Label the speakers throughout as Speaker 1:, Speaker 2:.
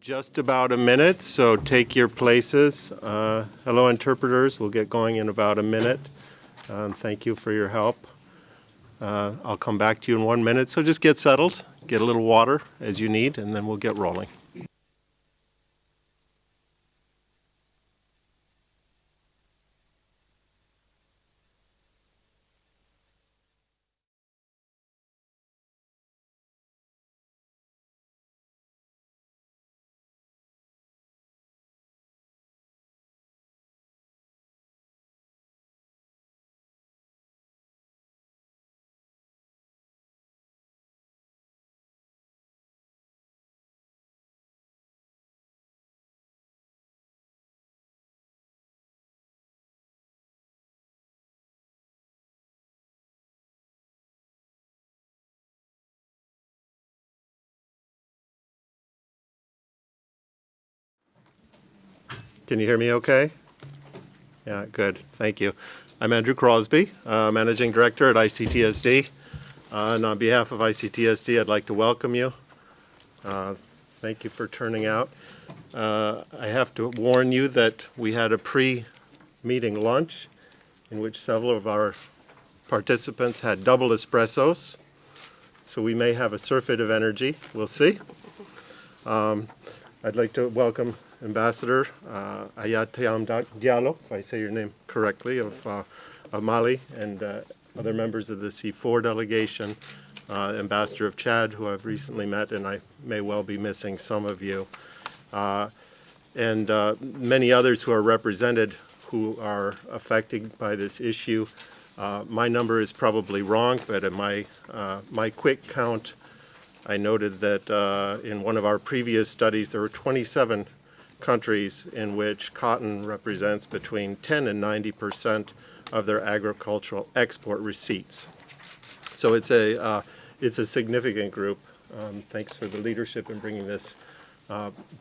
Speaker 1: Just about a minute, so take your places. Hello, interpreters. We'll get going in about a minute. Thank you for your help. I'll come back to you in 1 minute, so just get settled, get a little water as you need, and then we'll get rolling. Can you hear me okay? Yeah, good. Thank you. I'm Andrew Crosby, Managing Director at ICTSD. And on behalf of ICTSD, I'd like to welcome you. Thank you for turning out. I have to warn you that we had a pre-meeting lunch in which several of our participants had double espressos. So we may have a surfeit of energy. We'll see. I'd like to welcome Ambassador Ayateam Diallo, if I say your name correctly, of Mali, and other members of the C4 delegation, Ambassador of Chad, who I've recently met, and I may well be missing some of you, and many others who are represented who are affected by this issue. My number is probably wrong, but in my quick count, I noted that in one of our previous studies, there were 27 countries in which cotton represents between 10 and 90% of their agricultural export receipts. So it's a significant group. Thanks for the leadership in bringing this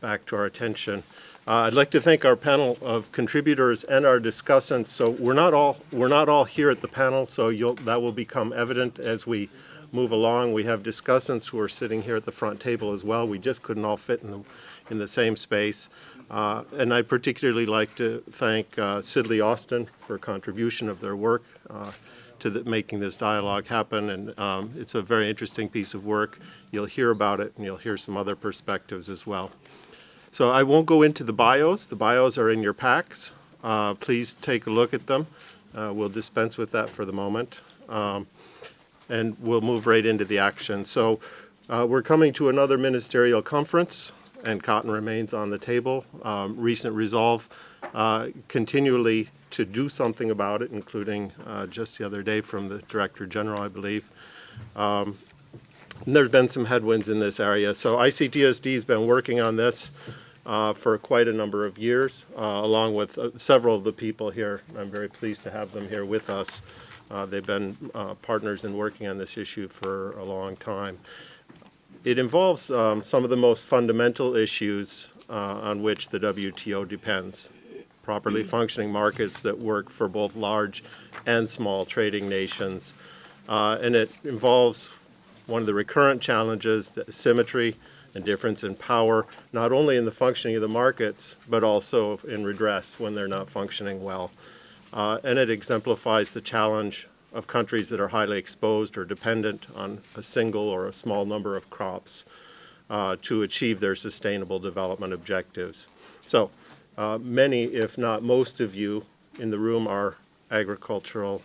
Speaker 1: back to our attention. I'd like to thank our panel of contributors and our discussants. So we're not all here at the panel, so that will become evident as we move along. We have discussants who are sitting here at the front table as well. We just couldn't all fit in the same space. And I'd particularly like to thank Sidley Austin for contribution of their work to making this dialogue happen. And it's a very interesting piece of work. You'll hear about it, and you'll hear some other perspectives as well. So I won't go into the bios. The bios are in your packs. Please take a look at them. We'll dispense with that for the moment. And we'll move right into the action. So we're coming to another ministerial conference, and cotton remains on the table. Recent resolve continually to do something about it, including just the other day from the Director General, I believe. And there's been some headwinds in this area. So ICTSD has been working on this for quite a number of years, along with several of the people here. I'm very pleased to have them here with us. They've been partners in working on this issue for a long time. It involves some of the most fundamental issues on which the WTO depends. Properly functioning markets that work for both large and small trading nations. And it involves one of the recurrent challenges, the asymmetry and difference in power, not only in the functioning of the markets, but also in redress when they're not functioning well. And it exemplifies the challenge of countries that are highly exposed or dependent on a single or a small number of crops to achieve their sustainable development objectives. So many, if not most of you in the room are agricultural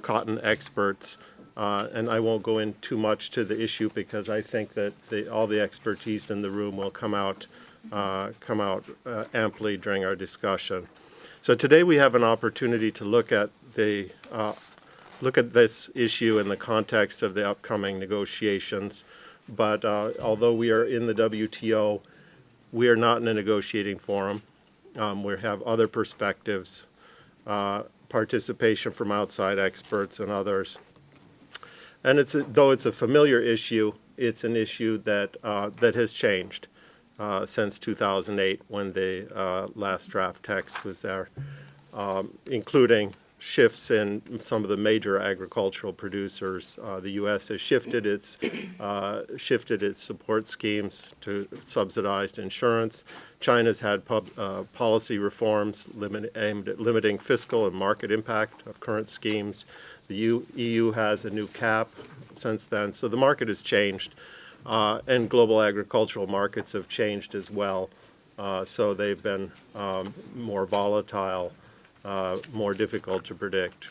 Speaker 1: cotton experts, and I won't go in too much to the issue because I think that all the expertise in the room will come out amply during our discussion. So today we have an opportunity to look at this issue in the context of the upcoming negotiations. But although we are in the WTO, we are not in a negotiating forum. We have other perspectives, participation from outside experts and others. And though it's a familiar issue, it's an issue that has changed since 2008 when the last draft text was there, including shifts in some of the major agricultural producers. The U.S. has shifted its support schemes to subsidized insurance. China's had policy reforms aimed at limiting fiscal and market impact of current schemes. The EU has a new cap since then, so the market has changed, and global agricultural markets have changed as well. So they've been more volatile, more difficult to predict.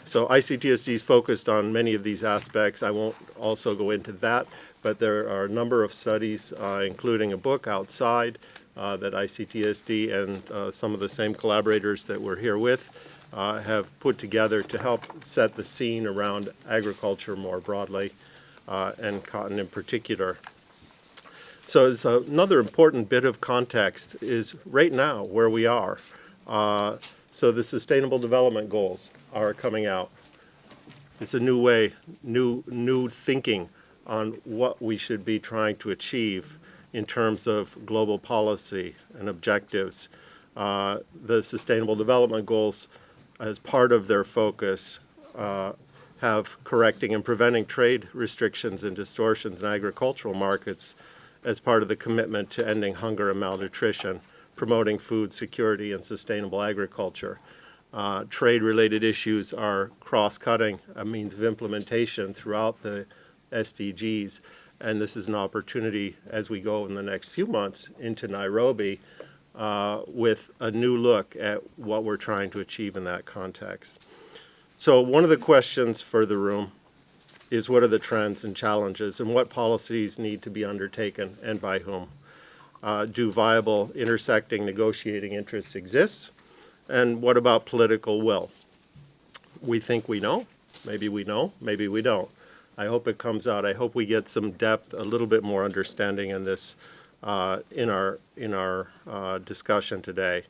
Speaker 1: So ICTSD is focused on many of these aspects. I won't also go into that, but there are a number of studies, including a book outside that ICTSD and some of the same collaborators that we're here with have put together to help set the scene around agriculture more broadly, and cotton in particular. So it's another important bit of context is right now where we are. So the Sustainable Development Goals are coming out. It's a new way, new thinking on what we should be trying to achieve in terms of global policy and objectives. The Sustainable Development Goals, as part of their focus, have correcting and preventing trade restrictions and distortions in agricultural markets as part of the commitment to ending hunger and malnutrition, promoting food security and sustainable agriculture. Trade-related issues are cross-cutting, a means of implementation throughout the SDGs, and this is an opportunity as we go in the next few months into Nairobi with a new look at what we're trying to achieve in that context. So one of the questions for the room is what are the trends and challenges and what policies need to be undertaken and by whom? Do viable intersecting negotiating interests exist? And what about political will? We think we know, maybe we don't. I hope it comes out. I hope we get some depth, a little bit more understanding in this in our discussion today.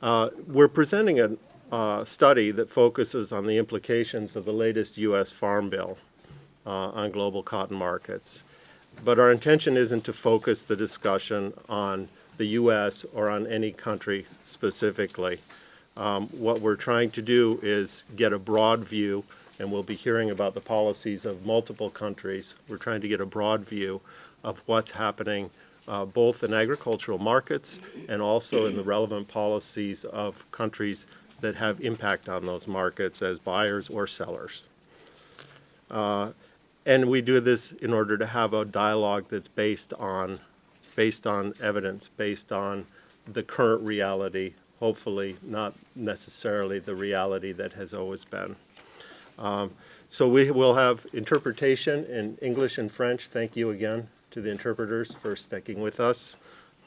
Speaker 1: We're presenting a study that focuses on the implications of the latest U.S. Farm Bill on global cotton markets. But our intention isn't to focus the discussion on the U.S. or on any country specifically. What we're trying to do is get a broad view, and we'll be hearing about the policies of multiple countries. We're trying to get a broad view of what's happening both in agricultural markets and also in the relevant policies of countries that have impact on those markets as buyers or sellers. And we do this in order to have a dialogue that's based on evidence, based on the current reality, hopefully not necessarily the reality that has always been. So we will have interpretation in English and French. Thank you again to the interpreters for sticking with us.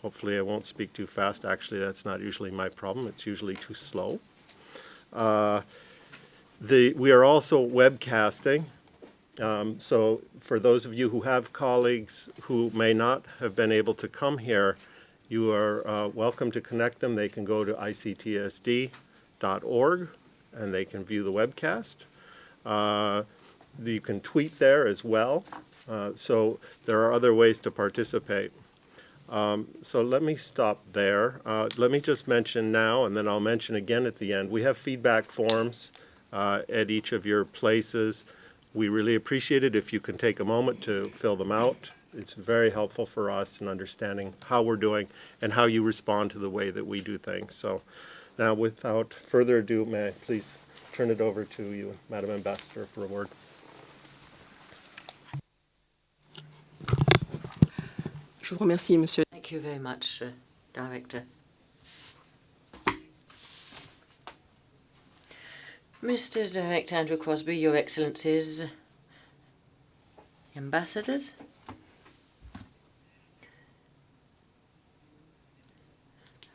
Speaker 1: Hopefully I won't speak too fast. Actually, that's not usually my problem. It's usually too slow. We are also webcasting. So for those of you who have colleagues who may not have been able to come here, you are welcome to connect them. They can go to ictsd.org and they can view the webcast. You can tweet there as well. So there are other ways to participate. So let me stop there. Let me just mention now, and then I'll mention again at the end, we have feedback forms at each of your places. We really appreciate it if you can take a moment to fill them out. It's very helpful for us in understanding how we're doing and how you respond to the way that we do things. So now, without further ado, may I please turn it over to you, Madam Ambassador, for a word.
Speaker 2: Je vous remercie, Monsieur.
Speaker 3: Thank you very much, Director. Mr. Director Andrew Crosby, Your Excellencies, ambassadors,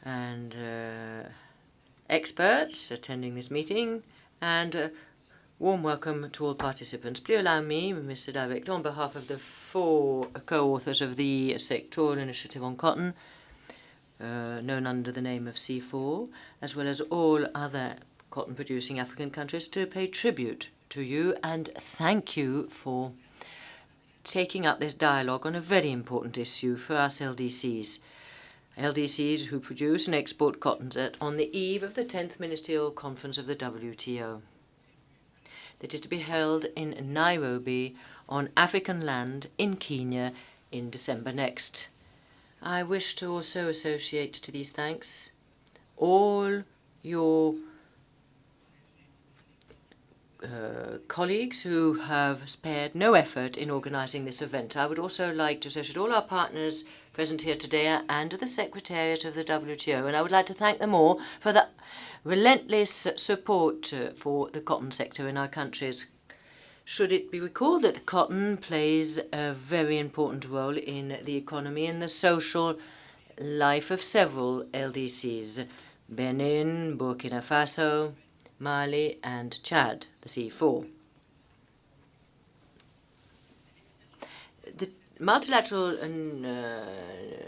Speaker 3: and experts attending this meeting, and warm welcome to all participants. Please allow me, Mr. Director, on behalf of the 4 co-authors of the Sectoral Initiative on Cotton, known under the name of C4, as well as all other cotton-producing African countries, to pay tribute to you and thank you for taking up this dialogue on a very important issue for us LDCs. LDCs who produce and export cotton on the eve of the 10th Ministerial Conference of the WTO, that is to be held in Nairobi on African land in Kenya in December next. I wish to also associate to these thanks all your colleagues who have spared no effort in organising this event. I would also like to associate all our partners present here today and the Secretariat of the WTO, and I would like to thank them all for the relentless support for the cotton sector in our countries. Should it be recalled that cotton plays a very important role in the economy and the social life of several LDCs, Benin, Burkina Faso, Mali and Chad, the C4. The multilateral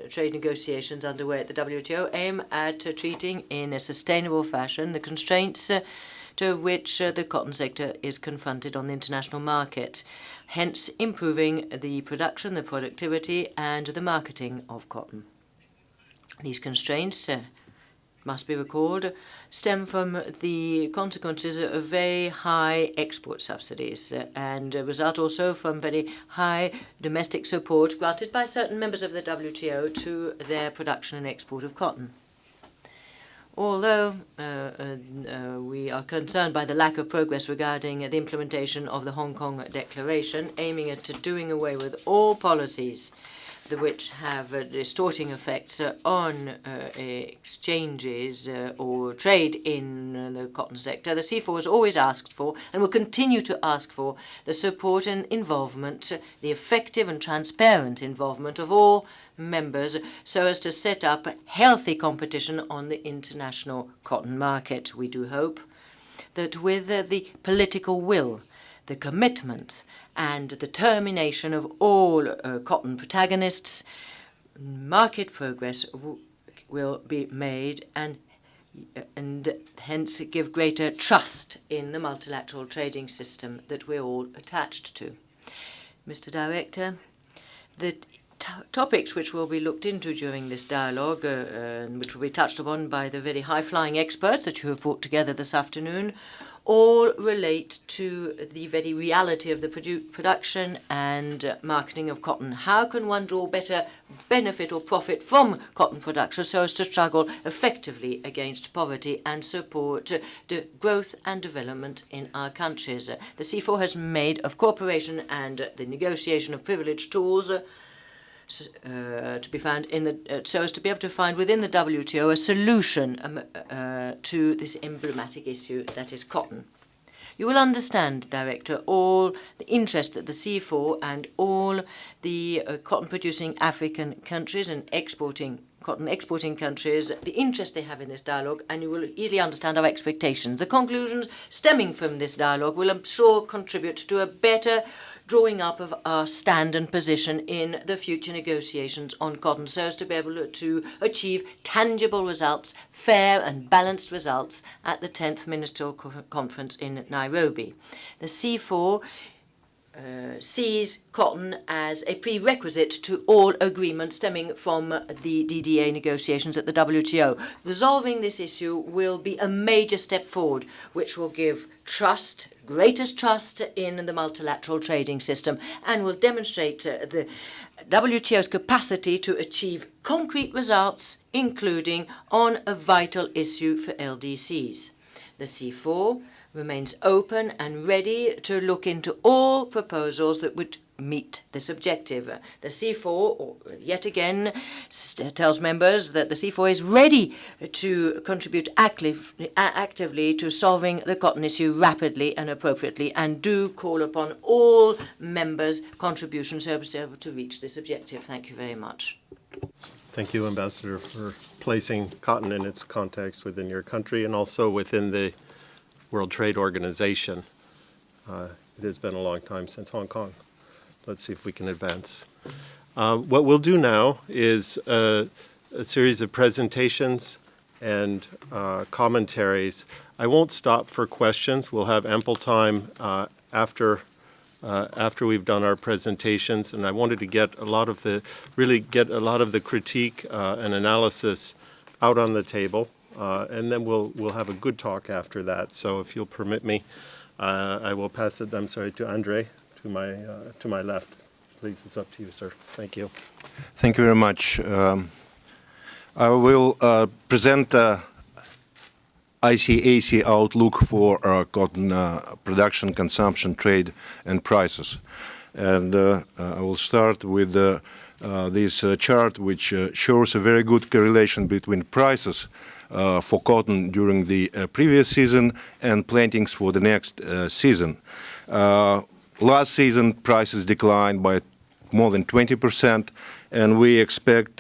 Speaker 3: trade negotiations underway at the WTO aim at treating in a sustainable fashion the constraints to which the cotton sector is confronted on the international market, hence improving the production, the productivity and the marketing of cotton. These constraints must be recalled, stem from the consequences of very high export subsidies and result also from very high domestic support granted by certain members of the WTO to their production and export of cotton. Although we are concerned by the lack of progress regarding the implementation of the Hong Kong Declaration, aiming at doing away with all policies which have distorting effects on exchanges or trade in the cotton sector, the C4 has always asked for and will continue to ask for the support and involvement, the effective and transparent involvement of all members so as to set up healthy competition on the international cotton market. We do hope that with the political will, the commitment and the determination of all cotton protagonists, market progress will be made and hence give greater trust in the multilateral trading system that we're all attached to. Mr. Director, the topics which will be looked into during this dialogue, and which will be touched upon by the very high-flying experts that you have brought together this afternoon, all relate to the very reality of the production and marketing of cotton. How can one draw better benefit or profit from cotton production so as to struggle effectively against poverty and support the growth and development in our countries? The C4 has made of cooperation and the negotiation of privileged tools to be found in the so as to be able to find within the WTO a solution to this emblematic issue that is cotton. You will understand, Director, all the interest that the C4 and all the cotton-producing African countries and cotton exporting countries, the interest they have in this dialogue, and you will easily understand our expectations. The conclusions stemming from this dialogue will, I'm sure, contribute to a better drawing up of our stand and position in the future negotiations on cotton so as to be able to achieve tangible results, fair and balanced results at the 10th Ministerial Conference in Nairobi. The C4 sees cotton as a prerequisite to all agreements stemming from the DDA negotiations at the WTO. Resolving this issue will be a major step forward, which will give trust, greatest trust in the multilateral trading system, and will demonstrate the WTO's capacity to achieve concrete results, including on a vital issue for LDCs. The C4 remains open and ready to look into all proposals that would meet this objective. The C4, yet again, tells members that the C4 is ready to contribute actively to solving the cotton issue rapidly and appropriately, and do call upon all members' contributions so as to be able to reach this objective. Thank you very much.
Speaker 1: Thank you, Ambassador, for placing cotton in its context within your country and also within the World Trade Organization. It has been a long time since Hong Kong. Let's see if we can advance. What we'll do now is a series of presentations and commentaries. I won't stop for questions. We'll have ample time after after we've done our presentations, and I wanted to get a lot of the critique and analysis out on the table, and then we'll have a good talk after that. So if you'll permit me, I will pass it, I'm sorry, to Andre, to my left. Please, it's up to you, sir. Thank you.
Speaker 4: Thank you very much. I will present ICAC outlook for cotton production, consumption, trade, and prices. And I will start with this chart, which shows a very good correlation between prices for cotton during the previous season and plantings for the next season. Last season, prices declined by more than 20%, and we estimate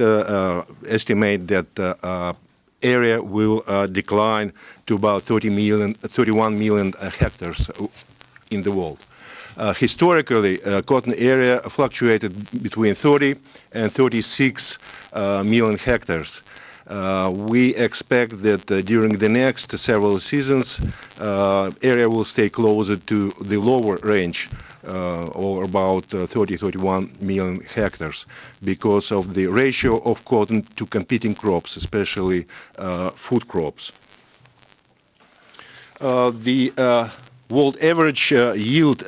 Speaker 4: that area will decline to about 31 million hectares in the world. Historically, cotton area fluctuated between 30 and 36 million hectares. We expect that during the next several seasons, area will stay closer to the lower range, or about 31 million hectares, because of the ratio of cotton to competing crops, especially food crops. The world average yield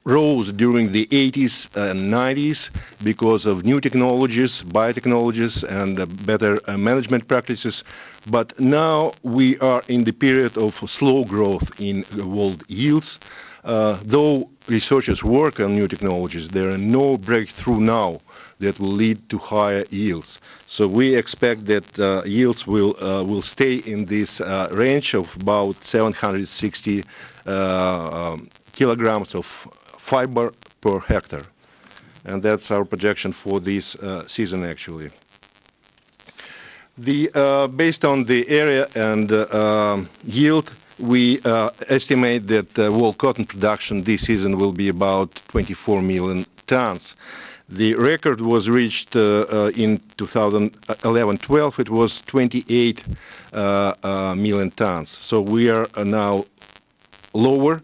Speaker 4: rose during the 80s and 90s because of new technologies, biotechnologies, and better management practices. But now we are in the period of slow growth in world yields. Though researchers work on new technologies, there are no breakthrough now that will lead to higher yields. So we expect that yields will stay in this range of about 760 kilograms of fiber per hectare. And that's our projection for this season, actually. Based on the area and yield, we estimate that world cotton production this season will be about 24 million tons. The record was reached in 2011-12. It was 28 million tons. So we are now lower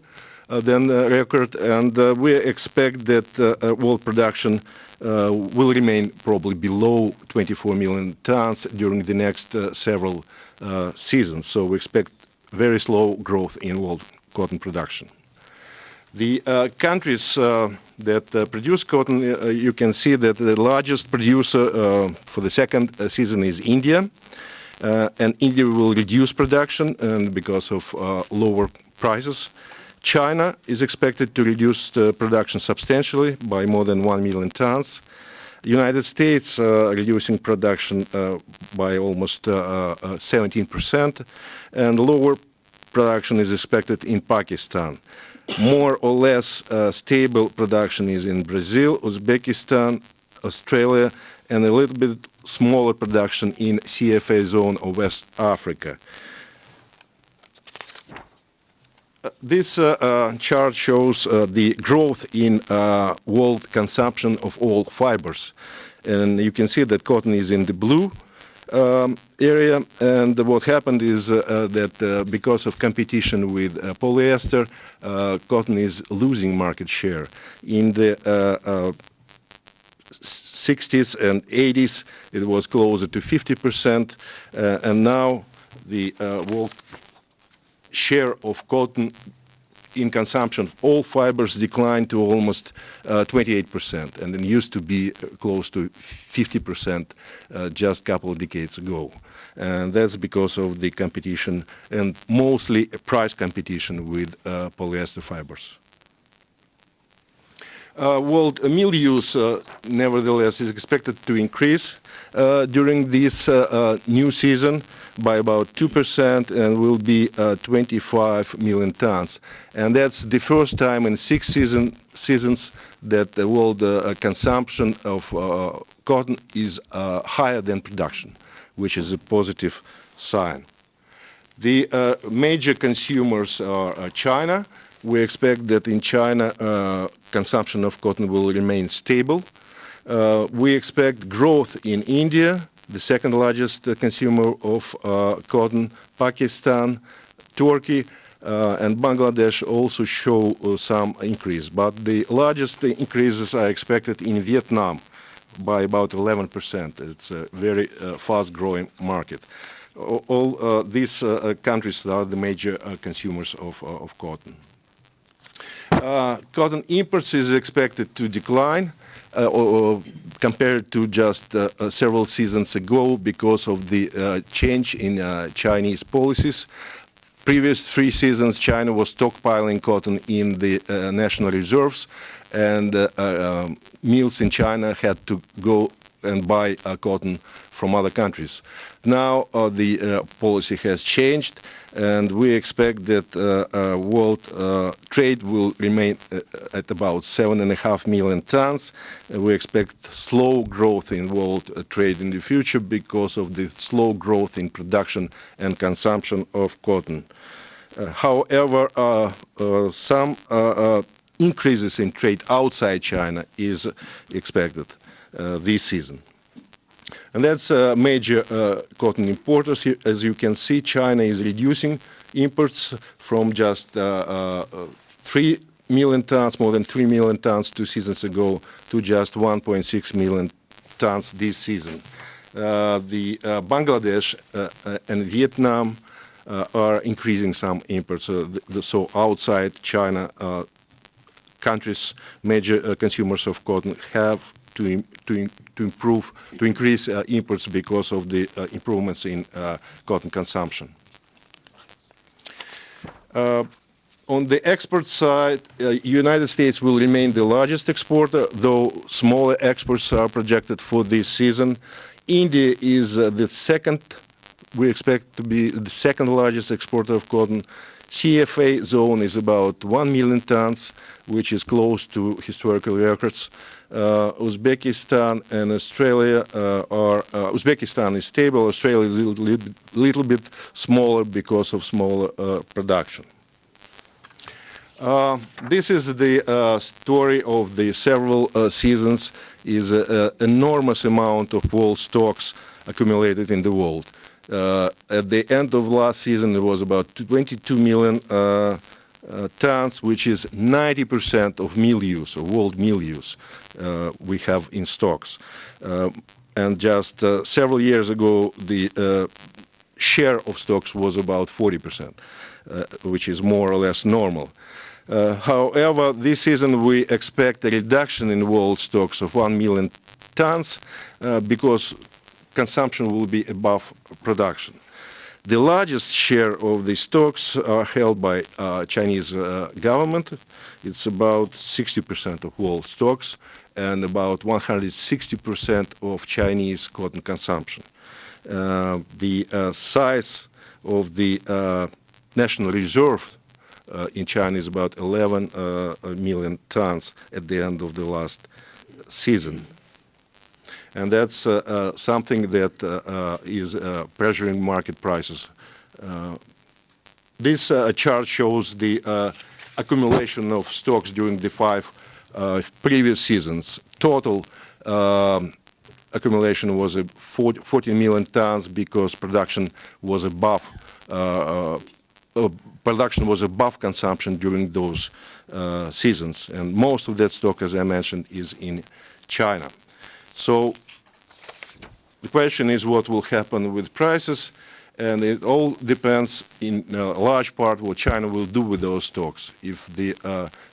Speaker 4: than the record, and we expect that world production will remain probably below 24 million tons during the next several seasons. So we expect very slow growth in world cotton production. The countries that produce cotton, you can see that the largest producer for the second season is India, and India will reduce production and because of lower prices. China is expected to reduce production substantially by more than 1 million tons. United States reducing production by almost 17%, and lower production is expected in Pakistan. More or less stable production is in Brazil, Uzbekistan, Australia, and a little bit smaller production in CFA zone of West Africa. This chart shows the growth in world consumption of all fibers. And you can see that cotton is in the blue area. And what happened is that because of competition with polyester, cotton is losing market share. In the 60s and 80s, it was closer to 50%. And now the world share of cotton in consumption of all fibers declined to almost 28%, and it used to be close to 50% just a couple of decades ago. And that's because of the competition and mostly price competition with polyester fibers. World meal use, nevertheless, is expected to increase during this new season by about 2% and will be 25 million tons. And that's the first time in 6 seasons that the world consumption of cotton is higher than production, which is a positive sign. The major consumers are China. We expect that in China, consumption of cotton will remain stable. We expect growth in India, the second largest consumer of cotton, Pakistan, Turkey, and Bangladesh also show some increase. But the largest increases are expected in Vietnam by about 11%. It's a very fast-growing market. All these countries are the major consumers of cotton. Cotton imports is expected to decline compared to just several seasons ago because of the change in Chinese policies. Previous 3 seasons, China was stockpiling cotton in the national reserves, and mills in China had to go and buy cotton from other countries. Now the policy has changed, and we expect that world trade will remain at about 7.5 million tons. We expect slow growth in world trade in the future because of the slow growth in production and consumption of cotton. However, some increases in trade outside China is expected this season. And that's major cotton importers. Here, as you can see, China is reducing imports from just 3 million tons, more than 3 million tons 2 seasons ago, to just 1.6 million tons this season. The Bangladesh and Vietnam are increasing some imports. So outside China, countries, major consumers of cotton, have to increase imports because of the improvements in cotton consumption. On the export side, United States will remain the largest exporter, though smaller exports are projected for this season. India is the second. We expect to be the second largest exporter of cotton. CFA zone is about 1 million tons, which is close to historical records. Uzbekistan and Australia Uzbekistan is stable. Australia is a little bit smaller because of smaller production. This is the story of the several seasons. Is an enormous amount of world stocks accumulated in the world. At the end of last season, it was about 22 million tons, which is 90% of mill use, of world mill use, we have in stocks. And just several years ago, the share of stocks was about 40%, which is more or less normal. However, this season we expect a reduction in world stocks of 1 million tons because consumption will be above production. The largest share of the stocks are held by Chinese government. It's about 60% of world stocks and about 160% of Chinese cotton consumption. The size of the national reserve in China is about 11 million tons at the end of the last season. And that's something that is pressuring market prices. This chart shows the accumulation of stocks during the 5 previous seasons. Total accumulation was 14 million tons because production was above consumption during those seasons, and most of that stock, as I mentioned, is in China. So the question is what will happen with prices, and it all depends in large part what China will do with those stocks. If the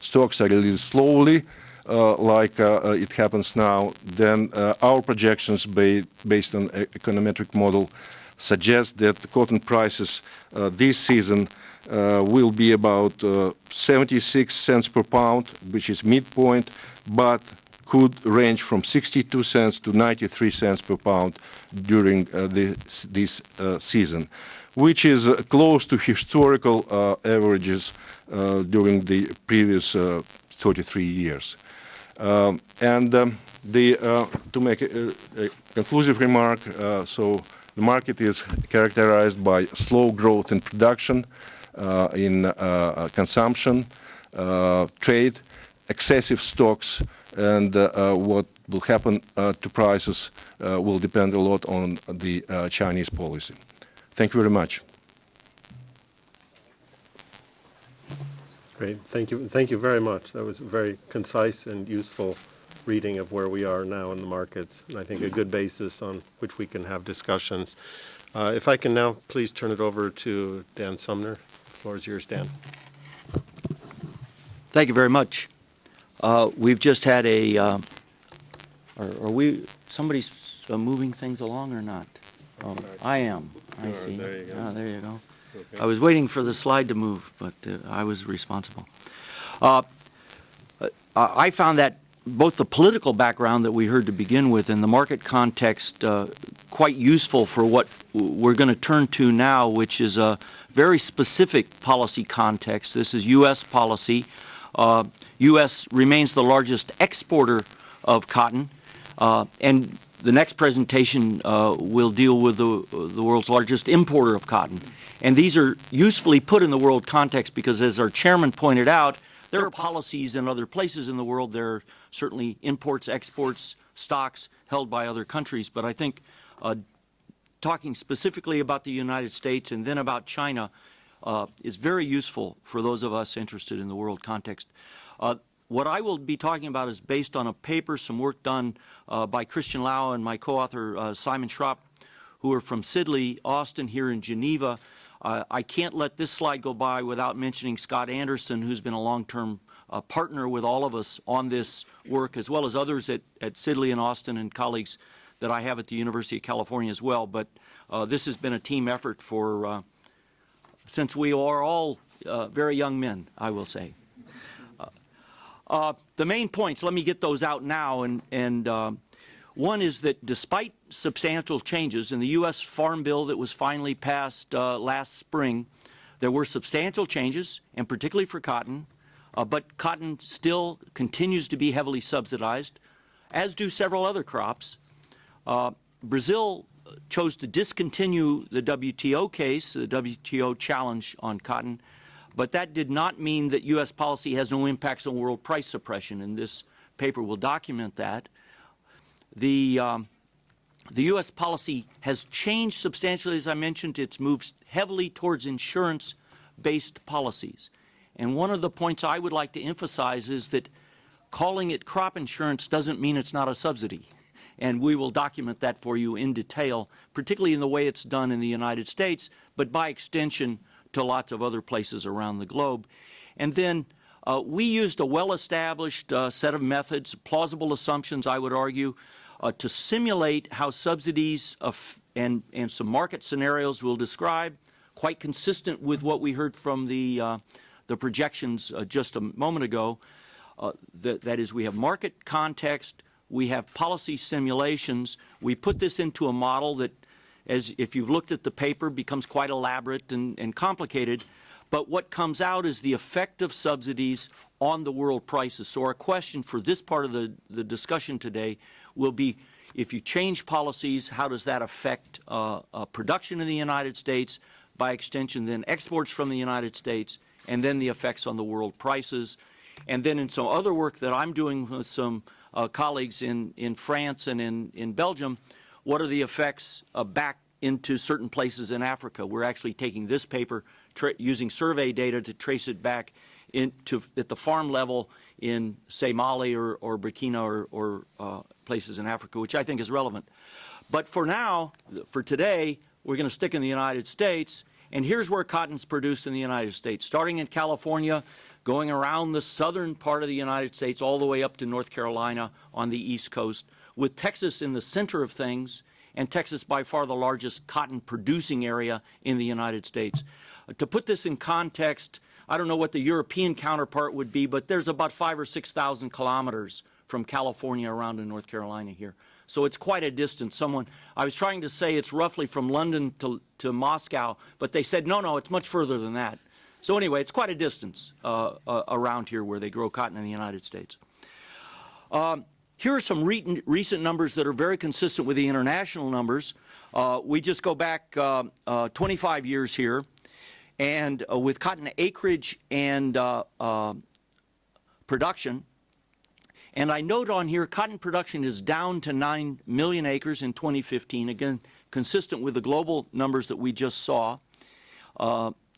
Speaker 4: stocks are released slowly, like it happens now, then our projections based on econometric model suggest that the cotton prices this season will be about 76 cents per pound, which is midpoint, but could range from 62 cents to 93 cents per pound during this season, which is close to historical averages during the previous 33 years. To make a conclusive remark, so the market is characterized by slow growth in production, in consumption, trade, excessive stocks, and what will happen to prices will depend a lot on the Chinese policy. Thank you very much.
Speaker 1: Great. Thank you very much. That was a very concise and useful reading of where we are now in the markets, and I think a good basis on which we can have discussions. If I can now please turn it over to Dan Sumner. The floor is yours, Dan.
Speaker 5: Thank you very much. We've just had are somebody's moving things along or not? Oh, I am. I see.
Speaker 1: There you go.
Speaker 5: Ah, there you go.
Speaker 1: Okay.
Speaker 5: I was waiting for the slide to move, but I was responsible. I found that both the political background that we heard to begin with and the market context quite useful for what we're going to turn to now, which is a very specific policy context. This is U.S. policy. U.S. remains the largest exporter of cotton, and the next presentation will deal with the world's largest importer of cotton. And these are usefully put in the world context because, as our chairman pointed out, there are policies in other places in the world. There are certainly imports, exports, stocks held by other countries. But I think talking specifically about the United States and then about China is very useful for those of us interested in the world context. What I will be talking about is based on a paper, some work done by Christian Lau and my co-author Simon Schropp, who are from Sidley, Austin, here in Geneva. I can't let this slide go by without mentioning Scott Anderson, who's been a long-term partner with all of us on this work, as well as others at Sidley and Austin and colleagues that I have at the University of California as well. But this has been a team effort for since we are all very young men, I will say. The main points, let me get those out now. And one is that despite substantial changes in the U.S. Farm Bill that was finally passed last spring, there were substantial changes, and particularly for cotton, but cotton still continues to be heavily subsidized, as do several other crops. Brazil chose to discontinue the WTO case, the WTO challenge on cotton, but that did not mean that U.S. policy has no impacts on world price suppression, and this paper will document that. The U.S. policy has changed substantially, as I mentioned. It's moved heavily towards insurance-based policies. And one of the points I would like to emphasize is that calling it crop insurance doesn't mean it's not a subsidy. And we will document that for you in detail, particularly in the way it's done in the United States, but by extension to lots of other places around the globe. And then we used a well-established set of methods, plausible assumptions, I would argue, to simulate how subsidies and some market scenarios we'll describe, quite consistent with what we heard from the projections just a moment ago. That is, we have market context, we have policy simulations. We put this into a model that, as if you've looked at the paper, becomes quite elaborate and complicated. But what comes out is the effect of subsidies on the world prices. So our question for this part of the discussion today will be, if you change policies, how does that affect production in the United States, by extension then exports from the United States, and then the effects on the world prices. And then in some other work that I'm doing with some colleagues in France and in Belgium, what are the effects back into certain places in Africa? We're actually taking this paper, using survey data to trace it back at the farm level in, say, Mali or Burkina or places in Africa, which I think is relevant. But for now, for today, we're going to stick in the United States. And here's where cotton's produced in the United States, starting in California, going around the southern part of the United States, all the way up to North Carolina on the East Coast, with Texas in the center of things, and Texas by far the largest cotton producing area in the United States. To put this in context, I don't know what the European counterpart would be, but there's about 5,000 or 6,000 kilometers from California around to North Carolina here. So it's quite a distance. I was trying to say it's roughly from London to Moscow, but they said, no, it's much further than that. So anyway, it's quite a distance around here where they grow cotton in the United States. Here are some recent numbers that are very consistent with the international numbers. We just go back 25 years here, and with cotton acreage and production. And I note on here, cotton production is down to 9 million acres in 2015, again, consistent with the global numbers that we just saw.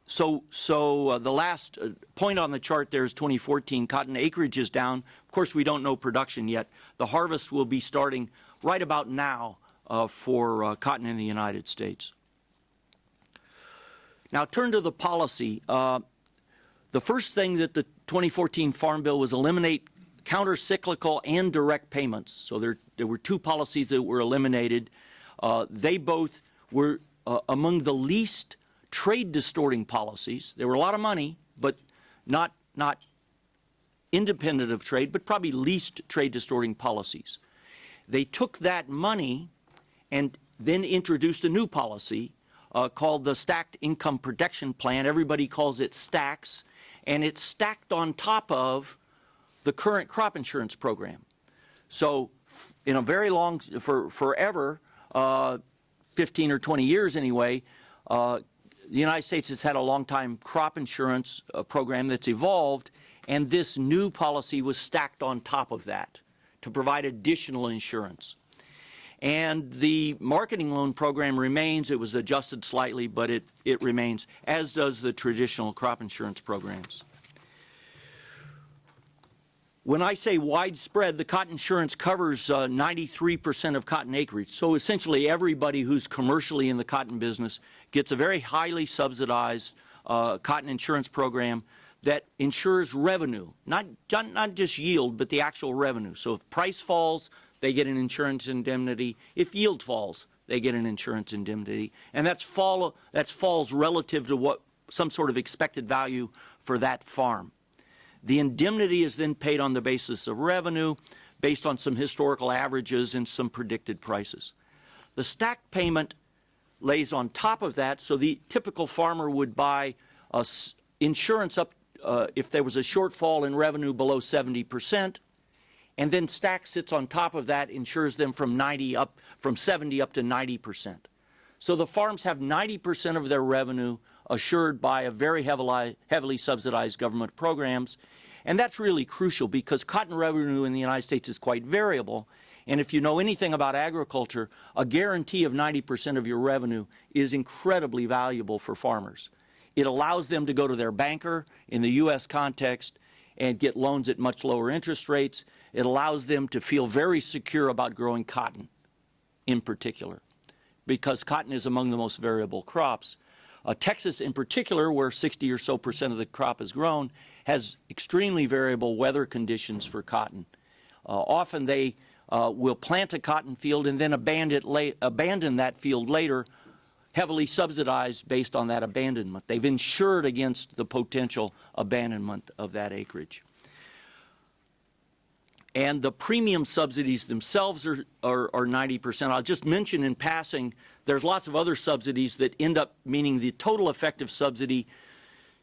Speaker 5: The last point on the chart there is 2014. Cotton acreage is down. Of course, we don't know production yet. The harvest will be starting right about now for cotton in the United States. Now, turn to the policy. The first thing that the 2014 Farm Bill was eliminate counter-cyclical and direct payments. So there were two policies that were eliminated. They both were among the least trade-distorting policies. There were a lot of money, but not independent of trade, but probably least trade-distorting policies. They took that money and then introduced a new policy called the Stacked Income Protection Plan. Everybody calls it STAX, and it's stacked on top of the current crop insurance program. So in a very long, forever, 15 or 20 years anyway, the United States has had a long-time crop insurance program that's evolved, and this new policy was stacked on top of that to provide additional insurance. And the marketing loan program remains. It was adjusted slightly, but it remains, as does the traditional crop insurance programs. When I say widespread, the cotton insurance covers 93% of cotton acreage. So essentially everybody who's commercially in the cotton business gets a very highly subsidized cotton insurance program that insures revenue, not just yield, but the actual revenue. So if price falls, they get an insurance indemnity. If yield falls, they get an insurance indemnity. And that falls relative to what some sort of expected value for that farm. The indemnity is then paid on the basis of revenue, based on some historical averages and some predicted prices. The stacked payment lays on top of that, so the typical farmer would buy insurance up if there was a shortfall in revenue below 70%, and then STAX sits on top of that, insures them from 70 up to 90%. So the farms have 90% of their revenue assured by a very heavily subsidized government programs. And that's really crucial because cotton revenue in the United States is quite variable. And if you know anything about agriculture, a guarantee of 90% of your revenue is incredibly valuable for farmers. It allows them to go to their banker in the U.S. context and get loans at much lower interest rates. It allows them to feel very secure about growing cotton in particular, because cotton is among the most variable crops. Texas in particular, where 60% or so of the crop is grown, has extremely variable weather conditions for cotton. Often they will plant a cotton field and then abandon that field later, heavily subsidized based on that abandonment. They've insured against the potential abandonment of that acreage. And the premium subsidies themselves are 90%. I'll just mention in passing, there's lots of other subsidies that end up meaning the total effective subsidy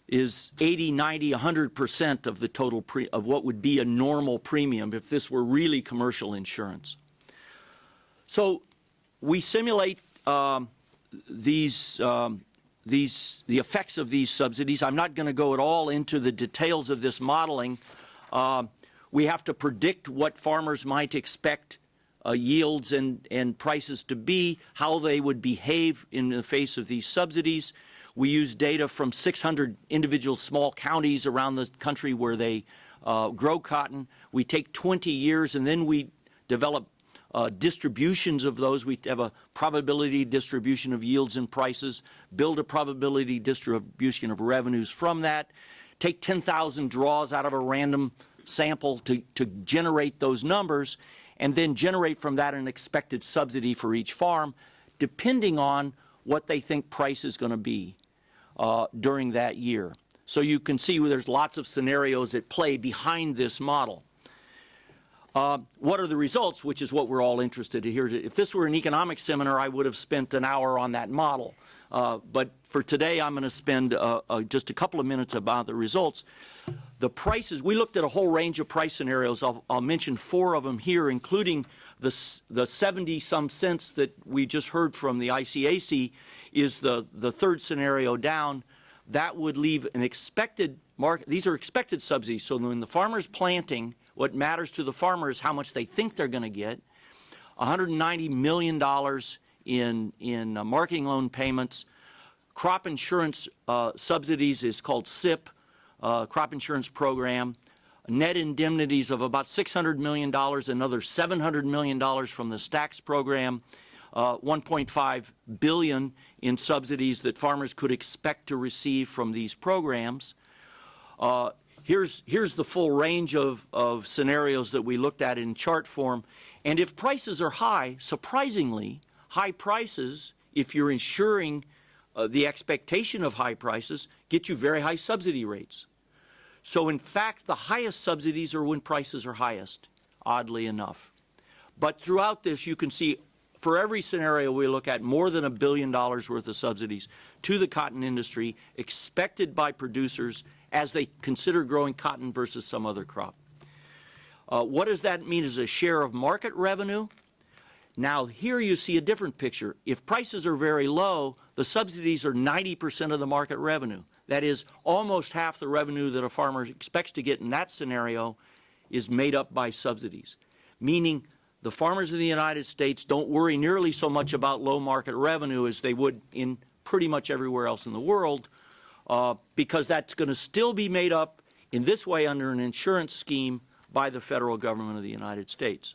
Speaker 5: is 80, 90, 100% of the total of what would be a normal premium if this were really commercial insurance. So we simulate the effects of these subsidies. I'm not going to go at all into the details of this modeling. We have to predict what farmers might expect yields and prices to be, how they would behave in the face of these subsidies. We use data from 600 individual small counties around the country where they grow cotton. We take 20 years and then we develop distributions of those. We have a probability distribution of yields and prices, build a probability distribution of revenues from that, take 10,000 draws out of a random sample to generate those numbers, and then generate from that an expected subsidy for each farm, depending on what they think price is going to be during that year. So you can see there's lots of scenarios at play behind this model. What are the results, which is what we're all interested to hear. If this were an economics seminar, I would have spent an hour on that model. But for today, I'm going to spend just a couple of minutes about the results. The prices, we looked at a whole range of price scenarios. I'll mention 4 of them here, including the 70-some cents that we just heard from the ICAC is the third scenario down. That would leave an expected market. These are expected subsidies. So when the farmer's planting, what matters to the farmer is how much they think they're going to get. $190 million in marketing loan payments, crop insurance subsidies is called SIP, crop insurance program. Net indemnities of about $600 million, another $700 million from the STAX program, $1.5 billion in subsidies that farmers could expect to receive from these programs. Here's the full range of scenarios that we looked at in chart form. And if prices are high, surprisingly, high prices, if you're ensuring the expectation of high prices, get you very high subsidy rates. So in fact, the highest subsidies are when prices are highest, oddly enough. But throughout this, you can see for every scenario we look at, more than $1 billion worth of subsidies to the cotton industry expected by producers as they consider growing cotton versus some other crop. What does that mean as a share of market revenue? Now, here you see a different picture. If prices are very low, the subsidies are 90% of the market revenue. That is, almost half the revenue that a farmer expects to get in that scenario is made up by subsidies, meaning the farmers in the United States don't worry nearly so much about low market revenue as they would in pretty much everywhere else in the world, because that's going to still be made up in this way under an insurance scheme by the federal government of the United States.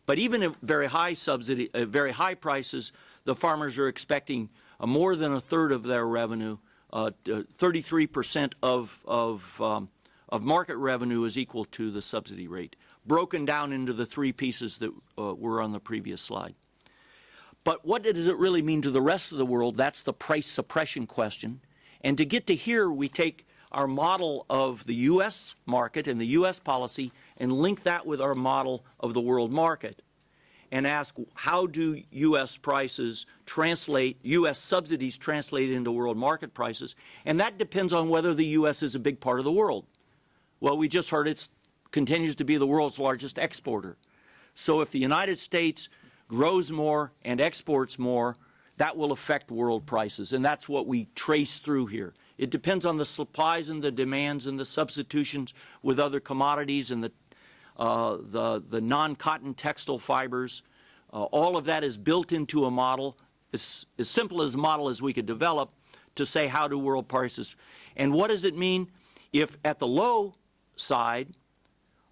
Speaker 5: But even at very high prices, the farmers are expecting more than a third of their revenue. 33% of market revenue is equal to the subsidy rate, broken down into the three pieces that were on the previous slide. But what does it really mean to the rest of the world? That's the price suppression question. And to get to here, we take our model of the U.S. market and the U.S. policy and link that with our model of the world market and ask, how do U.S. prices translate, U.S. subsidies translate into world market prices? And that depends on whether the U.S. is a big part of the world. Well, we just heard it continues to be the world's largest exporter. So if the United States grows more and exports more, that will affect world prices, and that's what we trace through here. It depends on the supplies and the demands and the substitutions with other commodities and the non-cotton textile fibers. All of that is built into a model, as simple as a model as we could develop, to say how do world prices. And what does it mean if at the low side,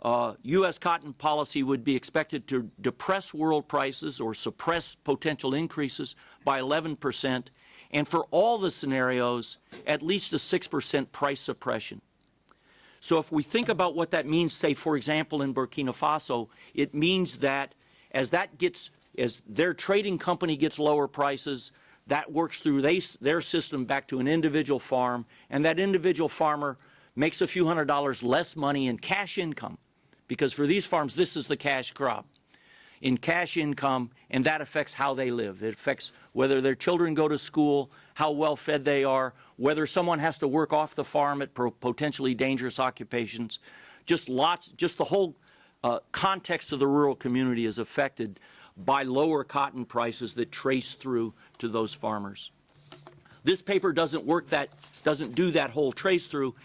Speaker 5: U.S. cotton policy would be expected to depress world prices or suppress potential increases by 11%, and for all the scenarios, at least a 6% price suppression. So if we think about what that means, say, for example, in Burkina Faso, it means that as their trading company gets lower prices, that works through their system back to an individual farm, and that individual farmer makes a few $100s less money in cash income. Because for these farms, this is the cash crop, in cash income, and that affects how they live. It affects whether their children go to school, how well fed they are, whether someone has to work off the farm at potentially dangerous occupations. Just the whole context of the rural community is affected by lower cotton prices that trace through to those farmers. This paper doesn't do that whole trace through.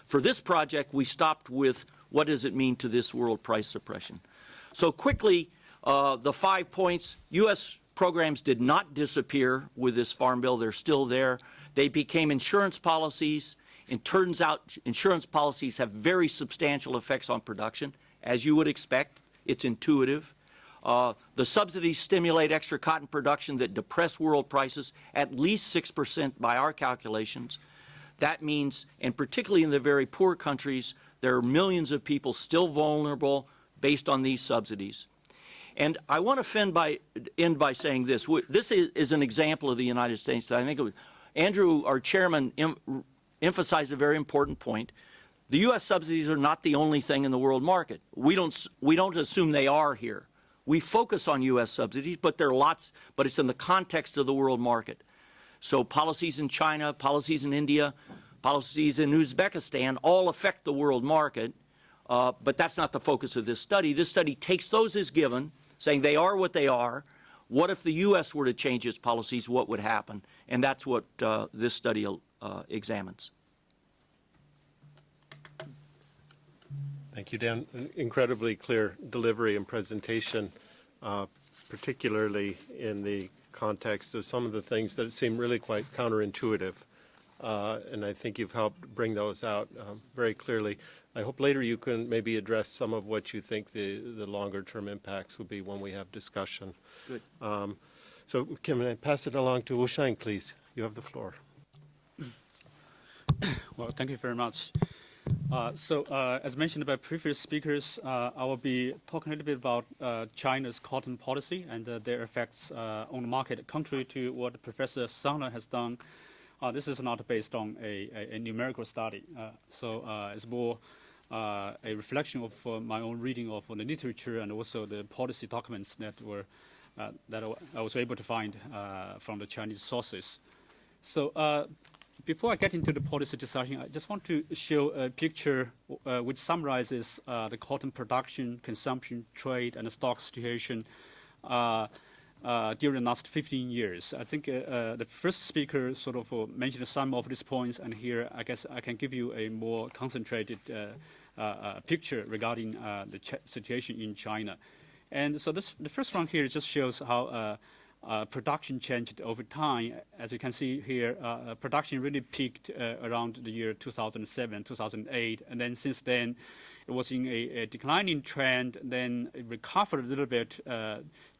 Speaker 5: For this project, we stopped with what does it mean to this world price suppression. So quickly, the 5 points. U.S. programs did not disappear with this farm bill. They're still there. They became insurance policies. It turns out insurance policies have very substantial effects on production, as you would expect. It's intuitive. The subsidies stimulate extra cotton production that depress world prices at least 6% by our calculations. That means, and particularly in the very poor countries, there are millions of people still vulnerable based on these subsidies. And I want to end by saying this. This is an example of the United States. I think Andrew, our chairman, emphasized a very important point. The U.S. subsidies are not the only thing in the world market. We don't assume they are here. We focus on U.S. subsidies, but there are lots, but it's in the context of the world market. So policies in China, policies in India, policies in Uzbekistan all affect the world market, but that's not the focus of this study. This study takes those as given, saying they are what they are. What if the U.S. were to change its policies? What would happen? And that's what this study examines.
Speaker 1: Thank you, Dan. An incredibly clear delivery and presentation, particularly in the context of some of the things that seem really quite counterintuitive. And I think you've helped bring those out very clearly. I hope later you can maybe address some of what you think the longer-term impacts will be when we have discussion.
Speaker 5: Good.
Speaker 1: So can I pass it along to Wu Shang, please? You have the floor.
Speaker 6: Well, thank you very much. As mentioned by previous speakers, I will be talking a little bit about China's cotton policy and their effects on the market, contrary to what Professor Sangler has done. This is not based on a numerical study, it's more a reflection of my own reading of the literature and also the policy documents that I was able to find from the Chinese sources. Before I get into the policy discussion, I just want to show a picture which summarizes the cotton production, consumption, trade, and the stock situation during the last 15 years. I think the first speaker sort of mentioned some of these points, and here I guess I can give you a more concentrated picture regarding the situation in China. And so the first one here just shows how production changed over time. As you can see here, production really peaked around the year 2007, 2008, and then since then it was in a declining trend. Then it recovered a little bit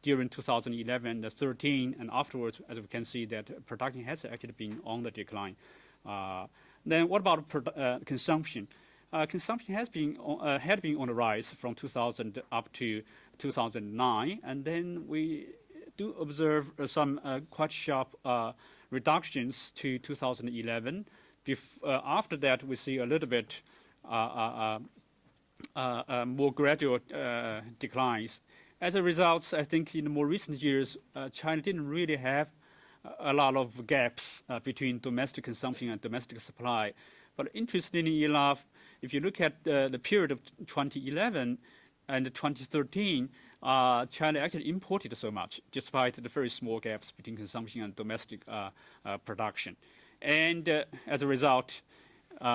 Speaker 6: during 2011 and 13, and afterwards, as we can see, that production has actually been on the decline. Then what about consumption? Consumption had been on the rise from 2000 up to 2009, and then we do observe some quite sharp reductions to 2011. After that, we see a little bit more gradual declines. As a result, I think in the more recent years, China didn't really have a lot of gaps between domestic consumption and domestic supply. But interestingly enough, if you look at the period of 2011 and 2013, China actually imported so much, despite the very small gaps between consumption and domestic production. And as a result,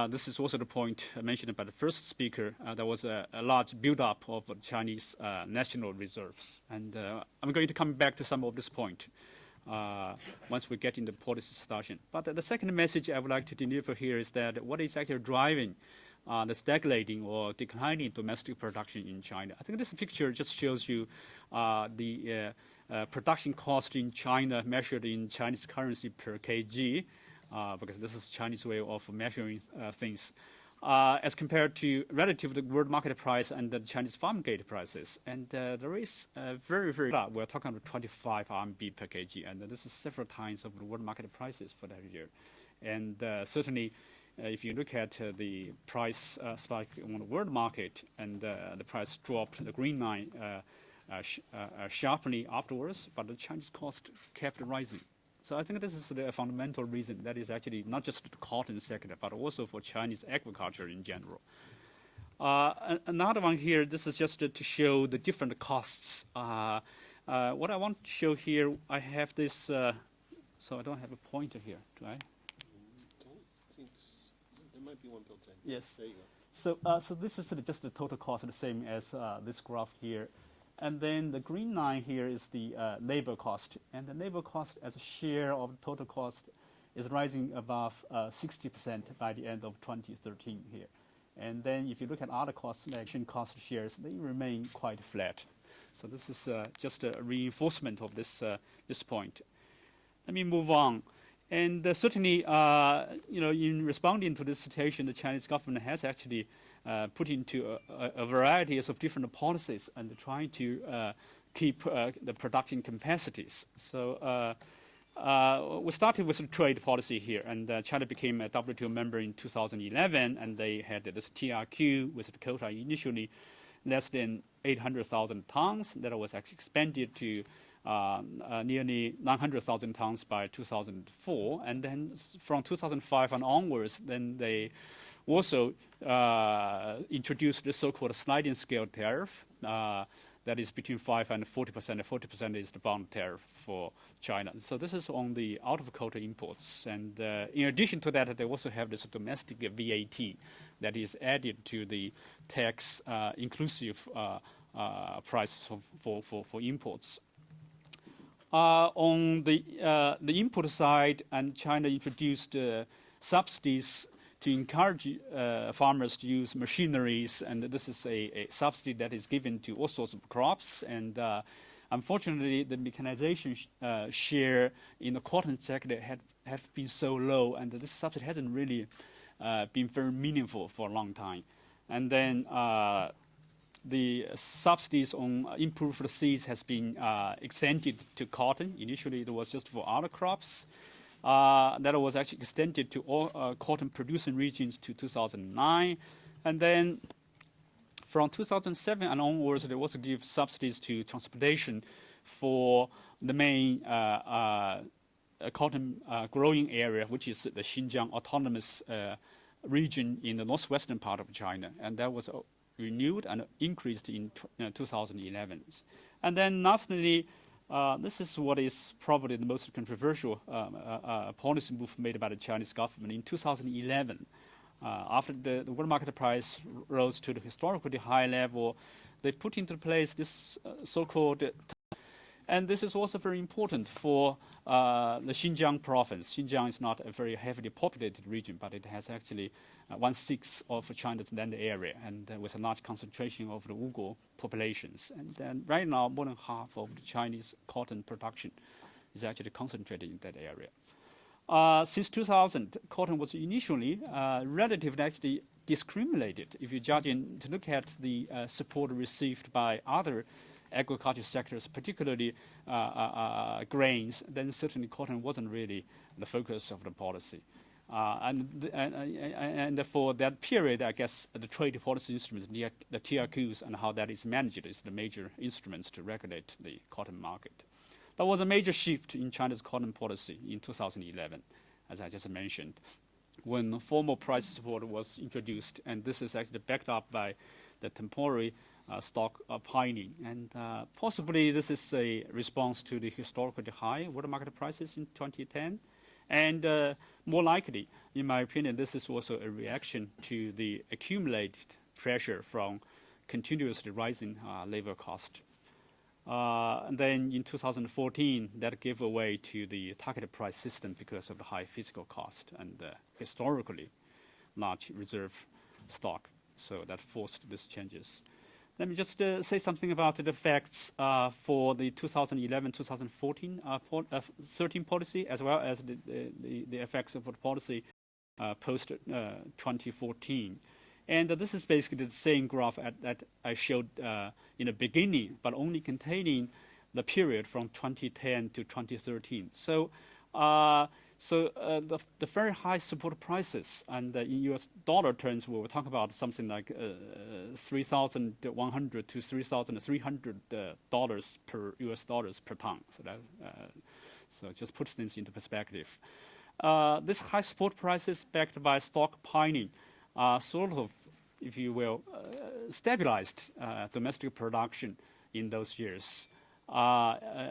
Speaker 6: this is also the point mentioned by the first speaker, there was a large buildup of Chinese national reserves. And I'm going to come back to some of this point once we get into policy discussion. But the second message I would like to deliver here is that what is actually driving the stagnating or declining domestic production in China. I think this picture just shows you the production cost in China measured in Chinese currency per kg, because this is Chinese way of measuring things, as compared to relative to the world market price and the Chinese farm gate prices. And there is very, we're talking about 25 RMB per kg, and this is several times of the world market prices for that year. And certainly, if you look at the price spike on the world market, and the price dropped, the green line sharply afterwards, but the Chinese cost kept rising. So I think this is the fundamental reason that is actually not just the cotton sector, but also for Chinese agriculture in general. Another one here, this is just to show the different costs. What I want to show here, I have this, so I don't have a pointer here, do I?
Speaker 1: There might be one built in.
Speaker 6: Yes.
Speaker 1: There you go.
Speaker 6: So this is just the total cost, the same as this graph here. And then the green line here is the labor cost. And the labor cost as a share of total cost is rising above 60% by the end of 2013 here. And then if you look at other costs, like cost shares, they remain quite flat. So this is just a reinforcement of this point. Let me move on. And certainly, in responding to this situation, the Chinese government has actually put into a variety of different policies and trying to keep the production capacities. So we started with the trade policy here, and China became a WTO member in 2011, and they had this TRQ with the quota initially less than 800,000 tons that was actually expanded to nearly 900,000 tons by 2004, and then from 2005 and onwards, then they also introduced the so-called sliding scale tariff that is between 5 and 40%, and 40% is the bound tariff for China. So this is on the out-of-quota imports, and in addition to that, they also have this domestic VAT that is added to the tax inclusive price for imports. On the input side, and China introduced subsidies to encourage farmers to use machineries, and this is a subsidy that is given to all sorts of crops. And unfortunately, the mechanization share in the cotton sector have been so low, and this subsidy hasn't really been very meaningful for a long time. And then the subsidies on improved seeds has been extended to cotton. Initially, it was just for other crops. That was actually extended to all cotton-producing regions to 2009. And then from 2007 and onwards, there was give subsidies to transportation for the main cotton growing area, which is the Xinjiang Autonomous region in the northwestern part of China. And that was renewed and increased in 2011. And then lastly, this is what is probably the most controversial policy move made by the Chinese government. In 2011, after the world market price rose to the historically high level, they put into place this so-called, and this is also very important for the Xinjiang province. Xinjiang is not a very heavily populated region, but it has actually 1/6 of China's land area, and with a large concentration of the Uyghur populations. And then right now, more than half of the Chinese cotton production is actually concentrated in that area. Since 2000, cotton was initially relatively actually discriminated. If you judge to look at the support received by other agriculture sectors, particularly grains, then certainly cotton wasn't really the focus of the policy. And for that period, I guess the trade policy instruments, the TRQs, and how that is managed is the major instruments to regulate the cotton market. There was a major shift in China's cotton policy in 2011, as I just mentioned, when formal price support was introduced, and this is actually backed up by the temporary stock pining. And possibly this is a response to the historically high world market prices in 2010. And more likely, in my opinion, this is also a reaction to the accumulated pressure from continuously rising labor cost. And then in 2014, that gave way to the targeted price system because of the high physical cost and historically large reserve stock. So that forced these changes. Let me just say something about the effects for the 2011-2014 policy, as well as the effects of the policy post-2014. And this is basically the same graph that I showed in the beginning, but only containing the period from 2010 to 2013. So the very high support prices, and in US dollar terms, we will talk about something like $3,100 to $3,300 per US dollars per ton. So just put things into perspective. This high support prices backed by stock pining sort of, if you will, stabilized domestic production in those years.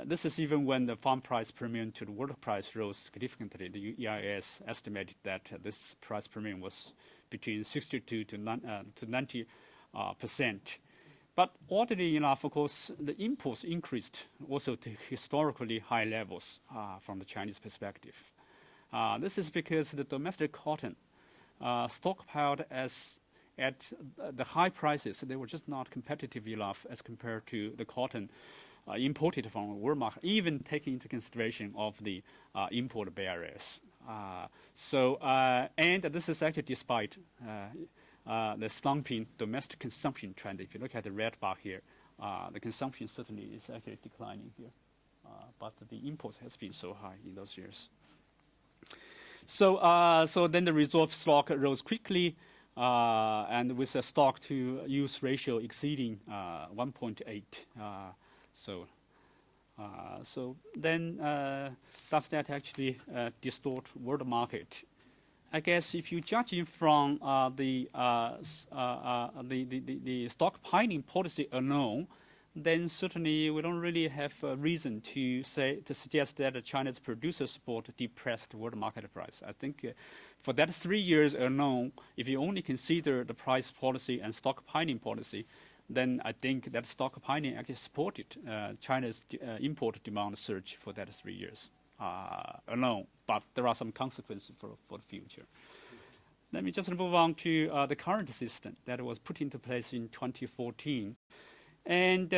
Speaker 6: This is even when the farm price premium to the world price rose significantly. The EIS estimated that this price premium was between 62 to 90%. But oddly enough, of course, the imports increased also to historically high levels from the Chinese perspective. This is because the domestic cotton stockpiled at the high prices, they were just not competitive enough as compared to the cotton imported from the world market, even taking into consideration of the import barriers. And this is actually despite the slumping domestic consumption trend. If you look at the red bar here, the consumption certainly is actually declining here, but the imports has been so high in those years. So then the reserve stock rose quickly, and with a stock to use ratio exceeding 1.8. So then does that actually distort world market? I guess if you judge it from the stockpiling policy alone, then certainly we don't really have a reason to suggest that China's producer support depressed world market price. I think for that 3 years alone, if you only consider the price policy and stockpiling policy, then I think that stockpiling actually supported China's import demand surge for that 3 years alone. But there are some consequences for the future. Let me just move on to the current system that was put into place in 2014. And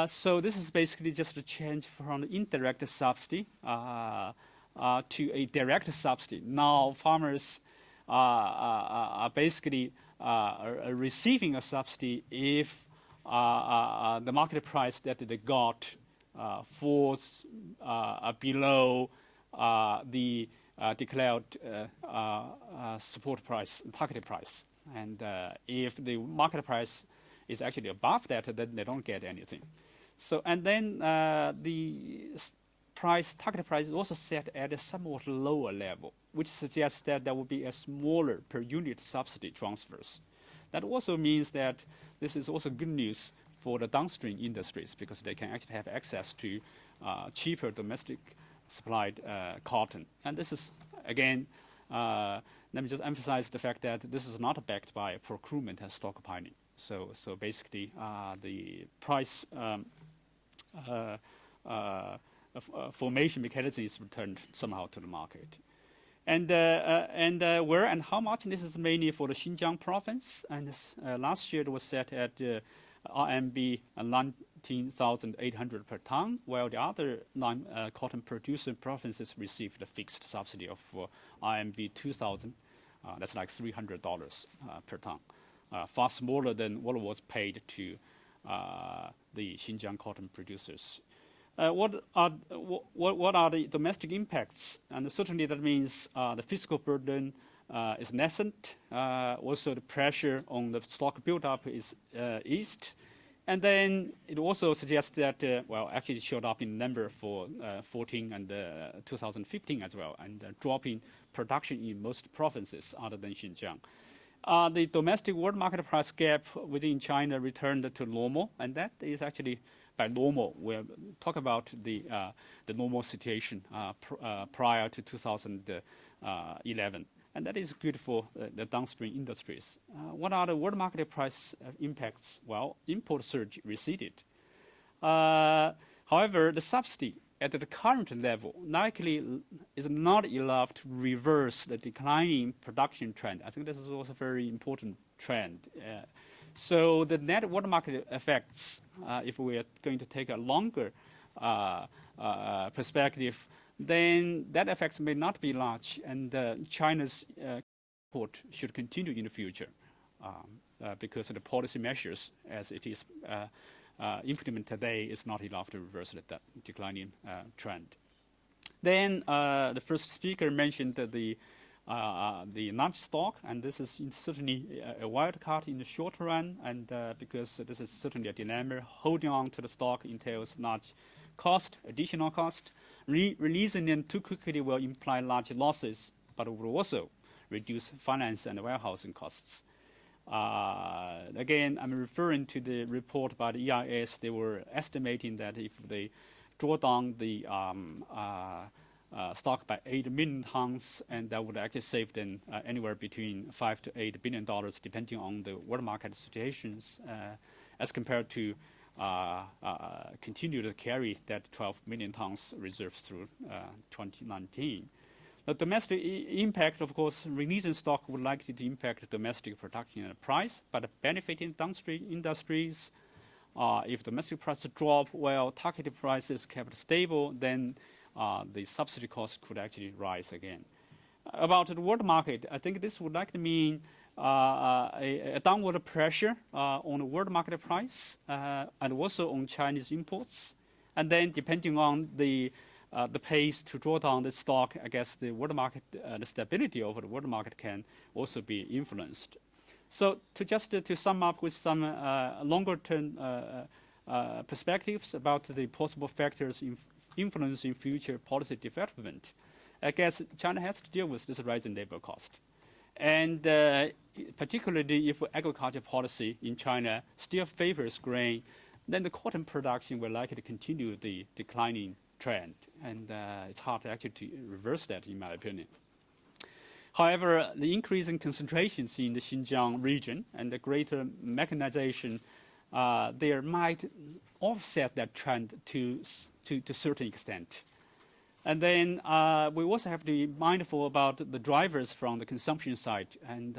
Speaker 6: so this is basically just a change from the indirect subsidy to a direct subsidy. Now farmers are basically receiving a subsidy if the market price that they got falls below the declared support price, targeted price. And if the market price is actually above that, then they don't get anything. So, and then the target price is also set at a somewhat lower level, which suggests that there will be a smaller per unit subsidy transfers. That also means that this is also good news for the downstream industries because they can actually have access to cheaper domestic supplied cotton. And this is, again, let me just emphasize the fact that this is not backed by procurement and stockpiling. So basically, the price formation mechanism is returned somehow to the market. And where and how much? This is mainly for the Xinjiang province. And this, last year it was set at RMB 19,800 per ton, while the other cotton producing provinces received a fixed subsidy of RMB 2,000. That's like $300 per ton. Far smaller than what was paid to the Xinjiang cotton producers. What are the domestic impacts? And certainly that means the fiscal burden is lessened. Also the pressure on the stock buildup is eased. And then it also suggests that, well, actually it showed up in number for 14 and 2015 as well, and dropping production in most provinces other than Xinjiang. The domestic world market price gap within China returned to normal, and that is actually by normal. We'll talk about the normal situation prior to 2011, and that is good for the downstream industries. What are the world market price impacts? Well, import surge receded. However, the subsidy at the current level likely is not enough to reverse the declining production trend. I think this is also a very important trend. So the net world market effects, if we are going to take a longer perspective, then that effects may not be large, and China's import should continue in the future because of the policy measures as it is implemented today is not enough to reverse that declining trend. Then the first speaker mentioned the large stock, and this is certainly a wild card in the short run, and because this is certainly a dilemma. Holding on to the stock entails large cost, additional cost. Releasing them too quickly will imply large losses, but it will also reduce finance and warehousing costs. Again, I'm referring to the report by the EIS. They were estimating that if they draw down the stock by 8 million tons, and that would actually save them anywhere between $5 to $8 billion, depending on the world market situations, as compared to continue to carry that 12 million tons reserves through 2019. The domestic impact, of course, releasing stock would likely to impact domestic production and price, but benefiting downstream industries. If domestic prices drop while targeted prices kept stable, then the subsidy cost could actually rise again. About the world market, I think this would likely mean a downward pressure on the world market price and also on Chinese imports. And then depending on the pace to draw down the stock, I guess the world market, the stability of the world market can also be influenced. So to sum up with some longer-term perspectives about the possible factors influencing future policy development, I guess China has to deal with this rising labor cost. And particularly if agriculture policy in China still favors grain, then the cotton production will likely continue the declining trend. And it's hard actually to reverse that, in my opinion. However, the increase in concentrations in the Xinjiang region and the greater mechanization there might offset that trend to a certain extent. And then we also have to be mindful about the drivers from the consumption side. And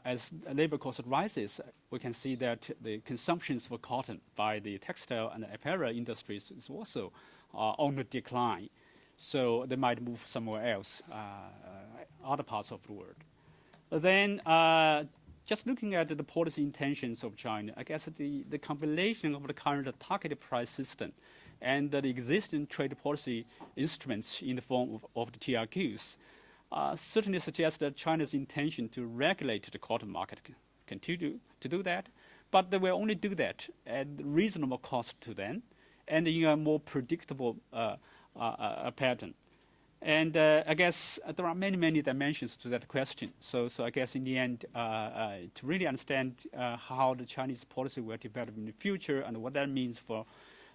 Speaker 6: as labor cost rises, we can see that the consumptions for cotton by the textile and the apparel industries is also on the decline. So they might move somewhere else, other parts of the world. Then just looking at the policy intentions of China, I guess the combination of the current targeted price system and the existing trade policy instruments in the form of the TRQs certainly suggests that China's intention to regulate the cotton market continue to do that, but they will only do that at reasonable cost to them and in a more predictable pattern. And I guess there are many dimensions to that question. So I guess in the end, to really understand how the Chinese policy will develop in the future and what that means for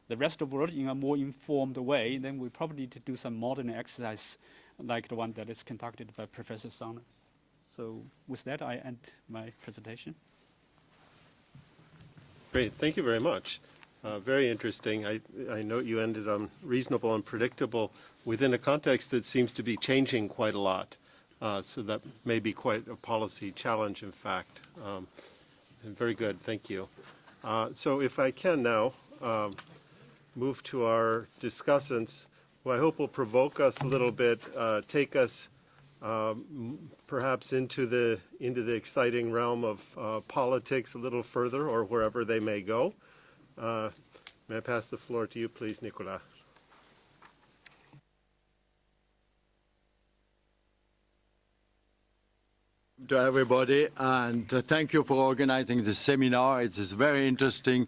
Speaker 6: the rest of the world in a more informed way, then we probably need to do some modern exercise like the one that is conducted by Professor Song. So with that, I end my presentation.
Speaker 1: Great, thank you very much. Very interesting. I note you ended on reasonable and predictable within a context that seems to be changing quite a lot. So that may be quite a policy challenge, in fact. Very good, thank you. So if I can now move to our discussants, who I hope will provoke us a little bit, take us perhaps into the exciting realm of politics a little further, or wherever they may go. May I pass the floor to you, please, Nicolas?
Speaker 7: To everybody, and thank you for organizing this seminar. It is very interesting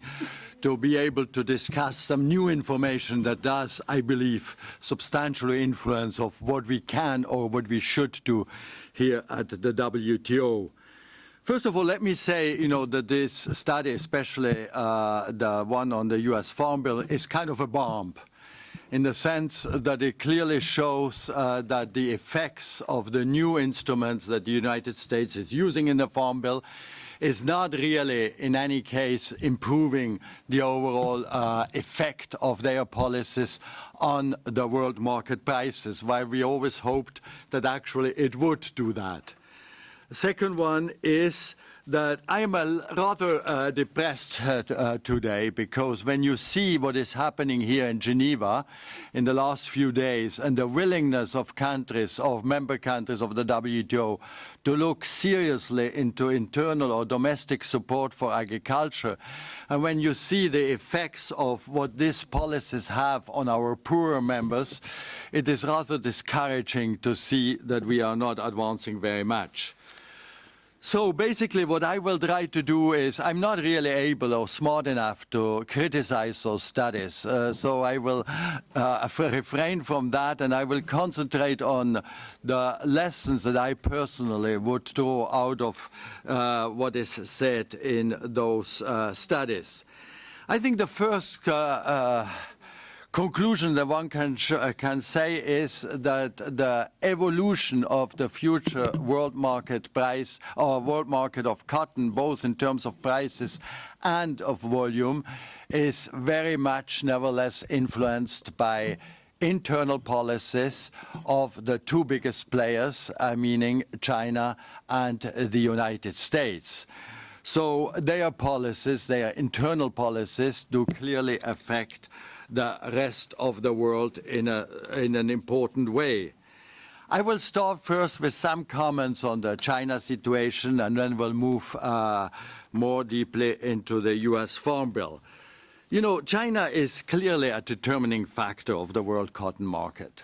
Speaker 7: to be able to discuss some new information that does, I believe, substantially influence of what we can or what we should do here at the WTO. First of all, let me say, that this study, especially the one on the U.S. Farm Bill, is kind of a bomb, in the sense that it clearly shows that the effects of the new instruments that the United States is using in the Farm Bill is not really, in any case, improving the overall effect of their policies on the world market prices, while we always hoped that actually it would do that. The second one is that I'm rather depressed today, because when you see what is happening here in Geneva in the last few days and the willingness of countries, of member countries of the WTO, to look seriously into internal or domestic support for agriculture, and when you see the effects of what these policies have on our poorer members, it is rather discouraging to see that we are not advancing very much. So basically what I will try to do is, I'm not really able or smart enough to criticize those studies, so I will refrain from that, and I will concentrate on the lessons that I personally would draw out of what is said in those studies. I think the first conclusion that one can say is that the evolution of the future world market price, or world market of cotton, both in terms of prices and of volume, is very much nevertheless influenced by internal policies of the two biggest players, meaning China and the United States. So their policies, their internal policies, do clearly affect the rest of the world in an important way. I will start first with some comments on the China situation, and then we'll move more deeply into the U.S. Farm Bill. China is clearly a determining factor of the world cotton market.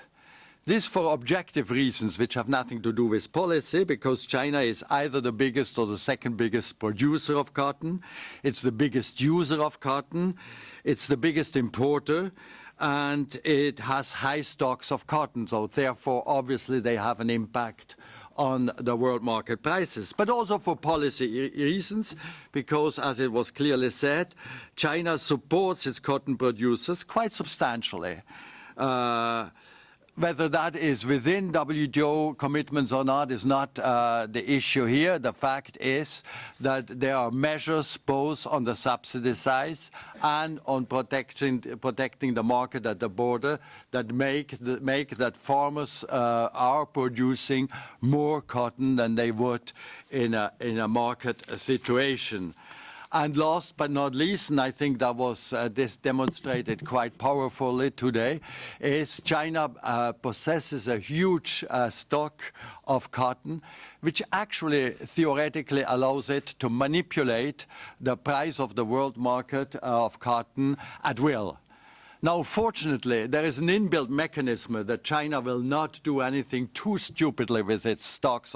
Speaker 7: This for objective reasons which have nothing to do with policy, because China is either the biggest or the second biggest producer of cotton, it's the biggest user of cotton, it's the biggest importer, and it has high stocks of cotton, so therefore obviously they have an impact on the world market prices, but also for policy reasons, because as it was clearly said, China supports its cotton producers quite substantially. Whether that is within WTO commitments or not is not the issue here. The fact is that there are measures both on the subsidy side and on protecting the market at the border that make that farmers are producing more cotton than they would in a market situation. And last but not least, and I think that was this demonstrated quite powerfully today, is China possesses a huge stock of cotton, which actually theoretically allows it to manipulate the price of the world market of cotton at will. Now, fortunately, there is an inbuilt mechanism that China will not do anything too stupidly with its stocks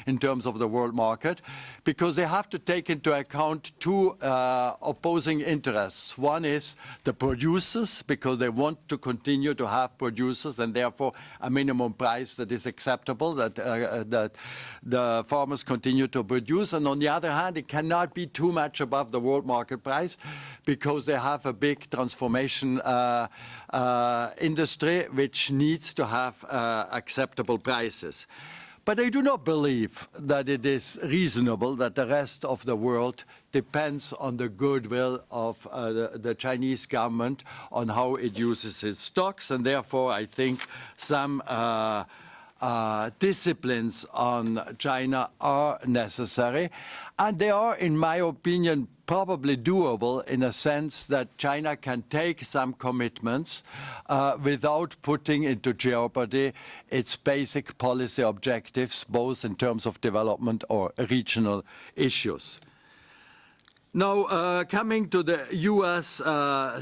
Speaker 7: in terms of the world market, because they have to take into account two opposing interests. One is the producers, because they want to continue to have producers and therefore a minimum price that is acceptable, that the farmers continue to produce. And on the other hand, it cannot be too much above the world market price, because they have a big transformation industry which needs to have acceptable prices. But I do not believe that it is reasonable that the rest of the world depends on the goodwill of the Chinese government on how it uses its stocks, and therefore I think some disciplines on China are necessary, and they are, in my opinion, probably doable in a sense that China can take some commitments without putting into jeopardy its basic policy objectives, both in terms of development or regional issues. Now, coming to the US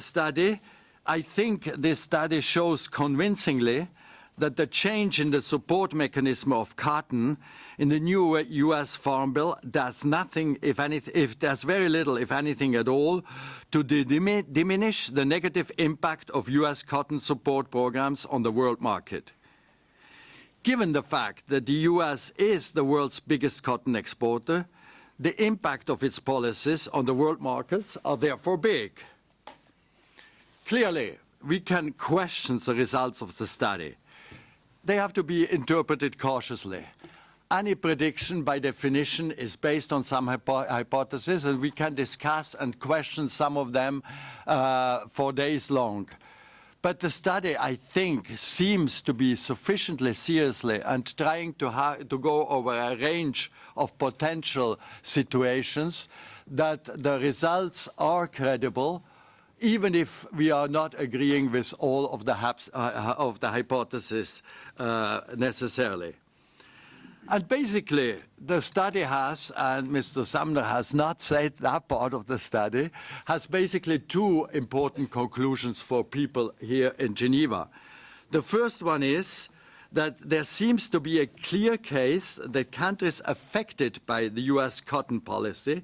Speaker 7: study, I think this study shows convincingly that the change in the support mechanism of cotton in the new US Farm Bill does nothing, if does very little, if anything at all, to diminish the negative impact of US cotton support programs on the world market. Given the fact that the US is the world's biggest cotton exporter, the impact of its policies on the world markets are therefore big. Clearly, we can question the results of the study. They have to be interpreted cautiously. Any prediction, by definition, is based on some hypotheses, and we can discuss and question some of them for days long. But the study, I think, seems to be sufficiently seriously and trying to go over a range of potential situations that the results are credible, even if we are not agreeing with all of the hypotheses necessarily. And basically, the study has, and Mr. Sumner has not said that part of the study, has basically two important conclusions for people here in Geneva. The first one is that there seems to be a clear case that countries affected by the US cotton policy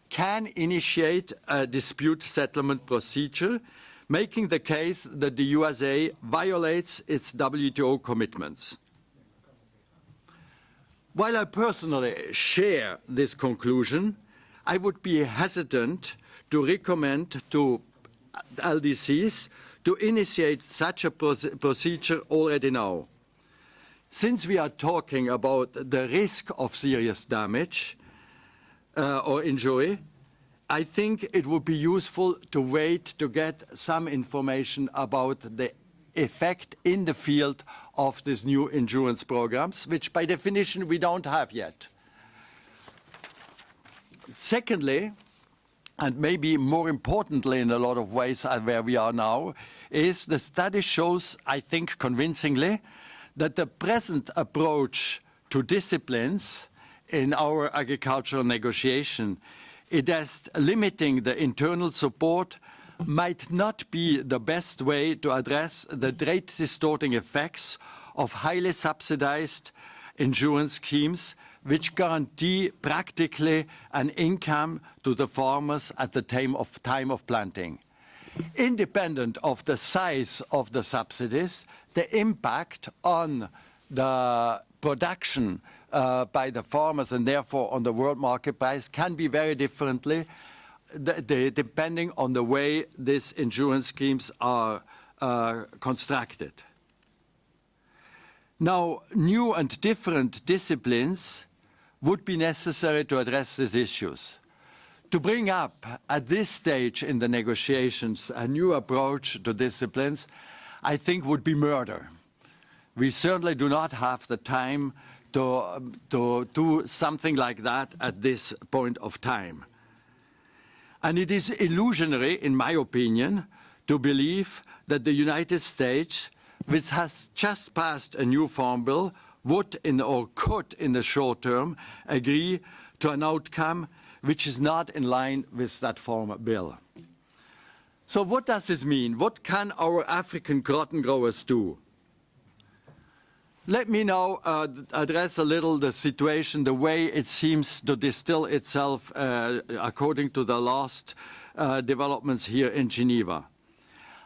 Speaker 7: can initiate a dispute settlement procedure, making the case that the USA violates its WTO commitments. While I personally share this conclusion, I would be hesitant to recommend to LDCs to initiate such a procedure already now. Since we are talking about the risk of serious damage, or injury, I think it would be useful to wait to get some information about the effect in the field of these new insurance programs, which by definition we don't have yet. Secondly, and maybe more importantly in a lot of ways where we are now, is the study shows, I think convincingly, that the present approach to disciplines in our agricultural negotiation, it is limiting the internal support, might not be the best way to address the rate distorting effects of highly subsidized insurance schemes, which guarantee practically an income to the farmers at the time of planting. Independent of the size of the subsidies, the impact on the production by the farmers and therefore on the world market price can be very differently depending on the way these insurance schemes are constructed. Now, new and different disciplines would be necessary to address these issues. To bring up at this stage in the negotiations a new approach to disciplines, I think would be murder. We certainly do not have the time to do something like that at this point of time. And it is illusionary, in my opinion, to believe that the United States, which has just passed a new farm bill, would or could in the short term agree to an outcome which is not in line with that farm bill. So what does this mean? What can our African cotton growers do? Let me now address a little the situation, the way it seems to distill itself according to the last developments here in Geneva.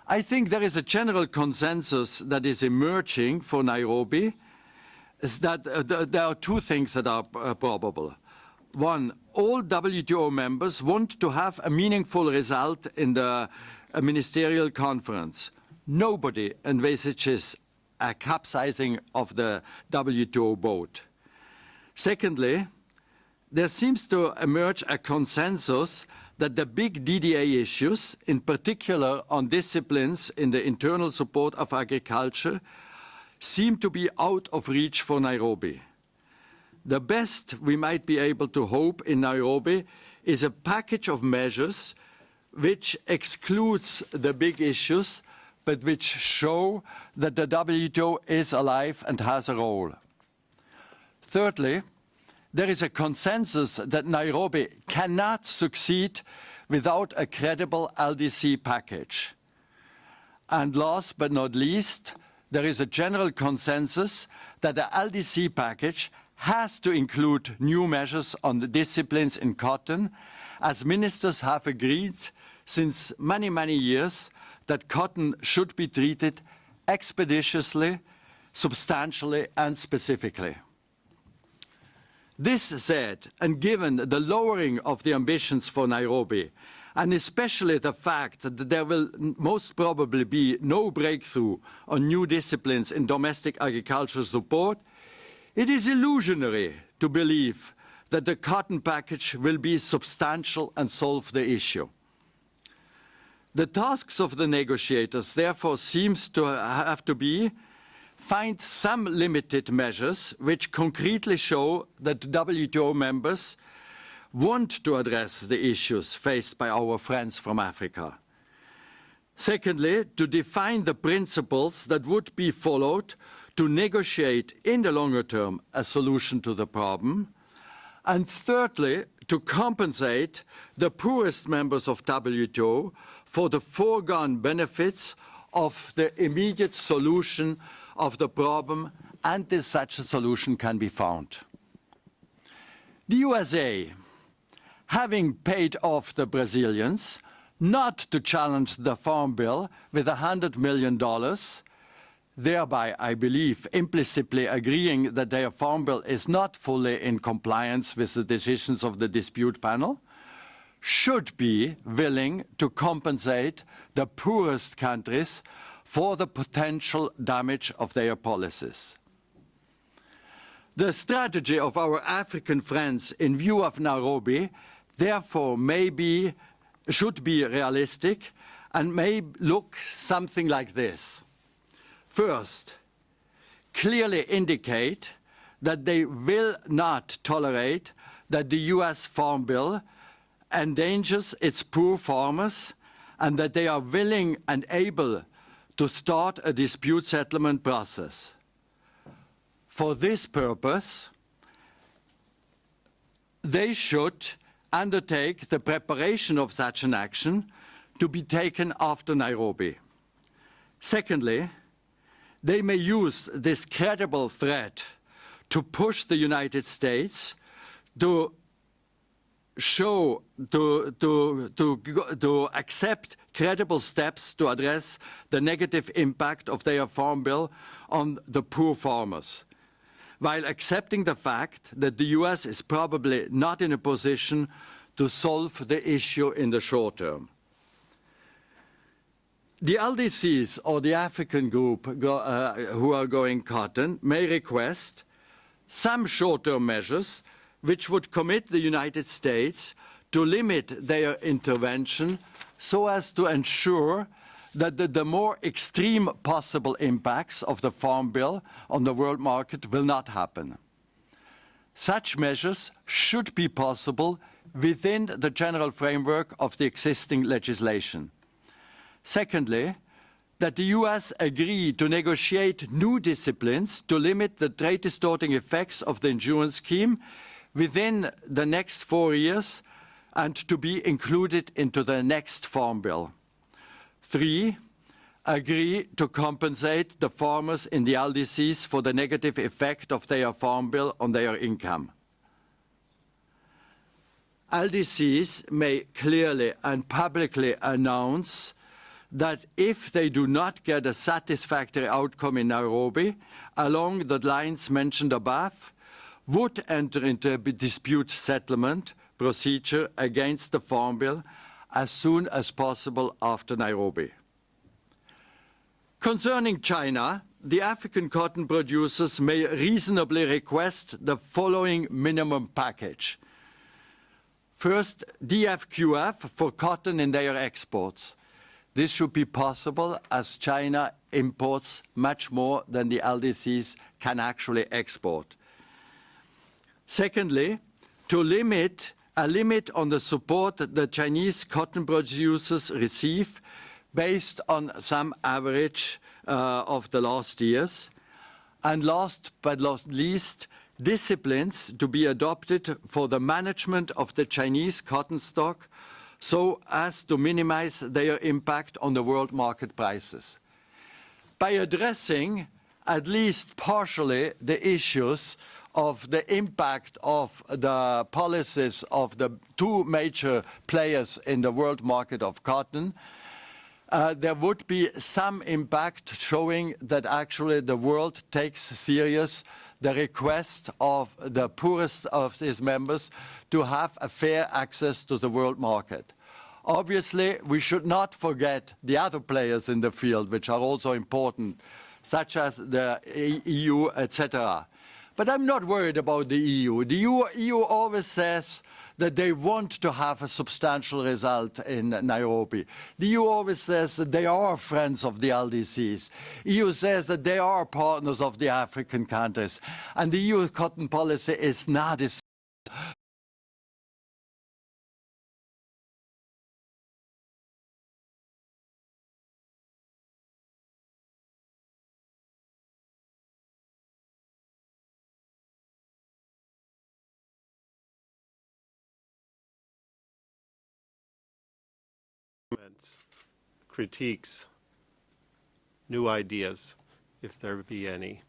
Speaker 7: I think there is a general consensus that is emerging for Nairobi, is that there are two things that are probable. One, all WTO members want to have a meaningful result in the ministerial conference. Nobody envisages a capsizing of the WTO boat. Secondly, there seems to emerge a consensus that the big DDA issues, in particular on disciplines in the internal support of agriculture, seem to be out of reach for Nairobi. The best we might be able to hope in Nairobi is a package of measures which excludes the big issues, but which show that the WTO is alive and has a role. Thirdly, there is a consensus that Nairobi cannot succeed without a credible LDC package. And last but not least, there is a general consensus that the LDC package has to include new measures on the disciplines in cotton, as ministers have agreed since many, many years that cotton should be treated expeditiously, substantially, and specifically. This said, and given the lowering of the ambitions for Nairobi, and especially the fact that there will most probably be no breakthrough on new disciplines in domestic agricultural support, it is illusionary to believe that the cotton package will be substantial and solve the issue. The tasks of the negotiators therefore seems to have to be find some limited measures which concretely show that WTO members want to address the issues faced by our friends from Africa. Secondly, to define the principles that would be followed to negotiate in the longer term a solution to the problem. And thirdly, to compensate the poorest members of WTO for the foregone benefits of the immediate solution of the problem until such a solution can be found. The USA, having paid off the Brazilians not to challenge the Farm Bill with $100 million, thereby, I believe, implicitly agreeing that their Farm Bill is not fully in compliance with the decisions of the dispute panel, should be willing to compensate the poorest countries for the potential damage of their policies. The strategy of our African friends in view of Nairobi, therefore, should be realistic and may look something like this. First, clearly indicate that they will not tolerate that the US Farm Bill endangers its poor farmers and that they are willing and able to start a dispute settlement process. For this purpose, they should undertake the preparation of such an action to be taken after Nairobi. Secondly, they may use this credible threat to push the United States to accept credible steps to address the negative impact of their Farm Bill on the poor farmers, while accepting the fact that the US is probably not in a position to solve the issue in the short term. The LDCs, or the African group who are growing cotton, may request some short-term measures which would commit the United States to limit their intervention so as to ensure that the more extreme possible impacts of the Farm Bill on the world market will not happen. Such measures should be possible within the general framework of the existing legislation. Secondly, that the US agree to negotiate new disciplines to limit the trade distorting effects of the insurance scheme within the next 4 years and to be included into the next Farm Bill. 3, agree to compensate the farmers in the LDCs for the negative effect of their Farm Bill on their income. LDCs may clearly and publicly announce that if they do not get a satisfactory outcome in Nairobi, along the lines mentioned above, would enter into a dispute settlement procedure against the Farm Bill as soon as possible after Nairobi. Concerning China, the African cotton producers may reasonably request the following minimum package. First, DFQF for cotton in their exports. This should be possible as China imports much more than the LDCs can actually export. Secondly, to a limit on the support that the Chinese cotton producers receive based on some average of the last years. And last but not least, disciplines to be adopted for the management of the Chinese cotton stock so as to minimize their impact on the world market prices. By addressing at least partially the issues of the impact of the policies of the 2 major players in the world market of cotton, there would be some impact showing that actually the world takes serious the request of the poorest of its members to have a fair access to the world market. Obviously, we should not forget the other players in the field, which are also important, such as the EU, etc. But I'm not worried about the EU. The EU always says that they want to have a substantial result in Nairobi. The EU always says that they are friends of the LDCs. EU says that they are partners of the African countries. And the EU cotton policy is not
Speaker 1: Comments, critiques, new ideas, if there be any.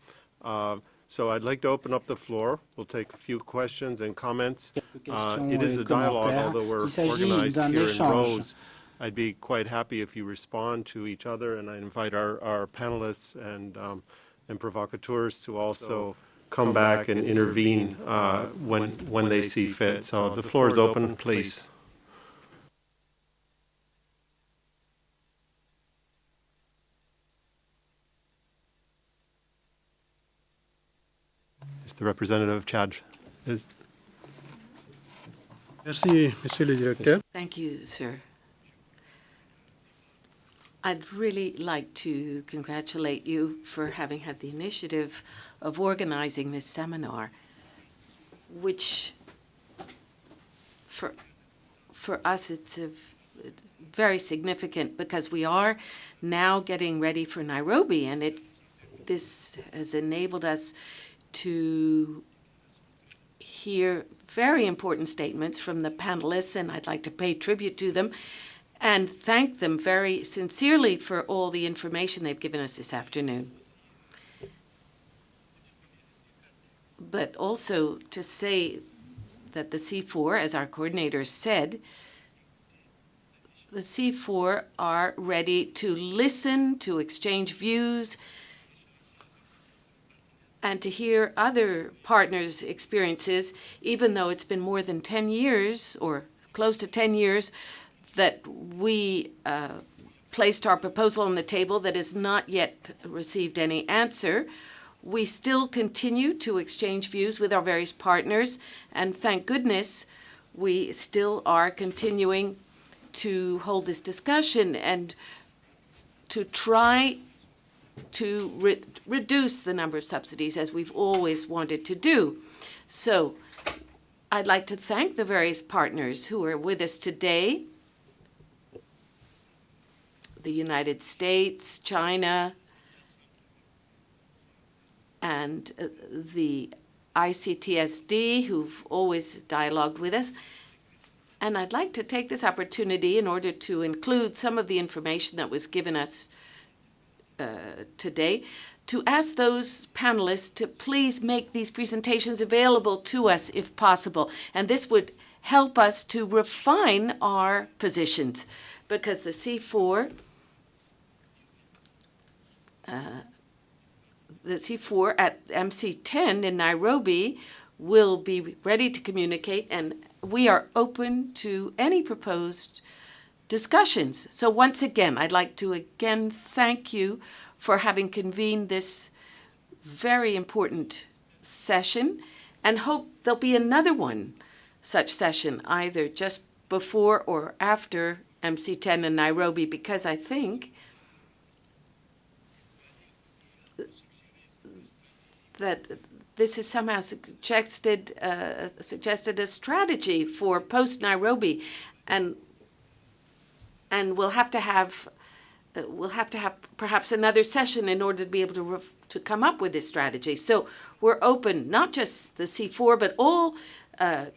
Speaker 1: So I'd like to open up the floor. We'll take a few questions and comments. It is a dialogue, although we're organized here in rows. I'd be quite happy if you respond to each other, and I invite our panelists and provocateurs to also come back and intervene when they see fit. So the floor is open, please. Is the representative of Chad?
Speaker 8: Merci, Monsieur le Directeur.
Speaker 2: Thank you, sir. I'd really like to congratulate you for having had the initiative of organizing this seminar, which for us it's very significant because we are now getting ready for Nairobi, and this has enabled us to hear very important statements from the panelists, and I'd like to pay tribute to them and thank them very sincerely for all the information they've given us this afternoon. But also to say that the C4, as our coordinators said, the C4 are ready to listen, to exchange views, and to hear other partners' experiences, even though it's been more than 10 years or close to 10 years that we placed our proposal on the table that has not yet received any answer. We still continue to exchange views with our various partners, and thank goodness we still are continuing to hold this discussion and to try to reduce the number of subsidies as we've always wanted to do. So I'd like to thank the various partners who are with us today: the United States, China, and the ICTSD, who've always dialogued with us. And I'd like to take this opportunity, in order to include some of the information that was given us today, to ask those panelists to please make these presentations available to us if possible. And this would help us to refine our positions, because the C4 at MC10 in Nairobi will be ready to communicate, and we are open to any proposed discussions. So once again, I'd like to again thank you for having convened this very important session, and hope there'll be another such session, either just before or after MC10 in Nairobi, because I think that this is somehow suggested a strategy for post-Nairobi, and we'll have to have perhaps another session in order to be able to come up with this strategy. So we're open, not just the C4, but all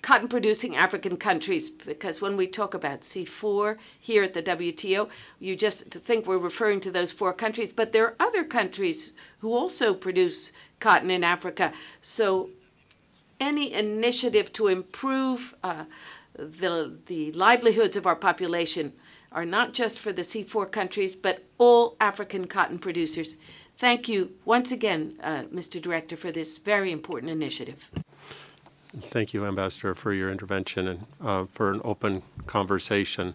Speaker 2: cotton-producing African countries, because when we talk about C4 here at the WTO, you just think we're referring to those 4 countries, but there are other countries who also produce cotton in Africa. So any initiative to improve the livelihoods of our population are not just for the C4 countries, but all African cotton producers. Thank you once again, Mr. Director, for this very important initiative.
Speaker 1: Thank you, Ambassador, for your intervention and for an open conversation.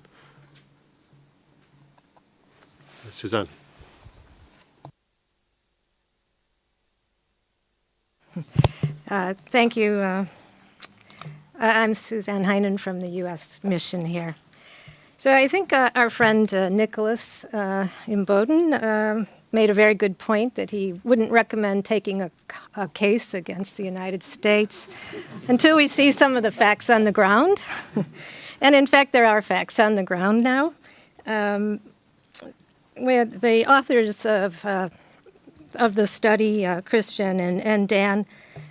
Speaker 1: Suzanne.
Speaker 9: Thank you. I'm Suzanne Heinen from the U.S. mission here. So I think our friend Nicholas Imboden made a very good point that he wouldn't recommend taking a case against the United States until we see some of the facts on the ground. And in fact, there are facts on the ground now. With the authors of the study, Christian and Dan,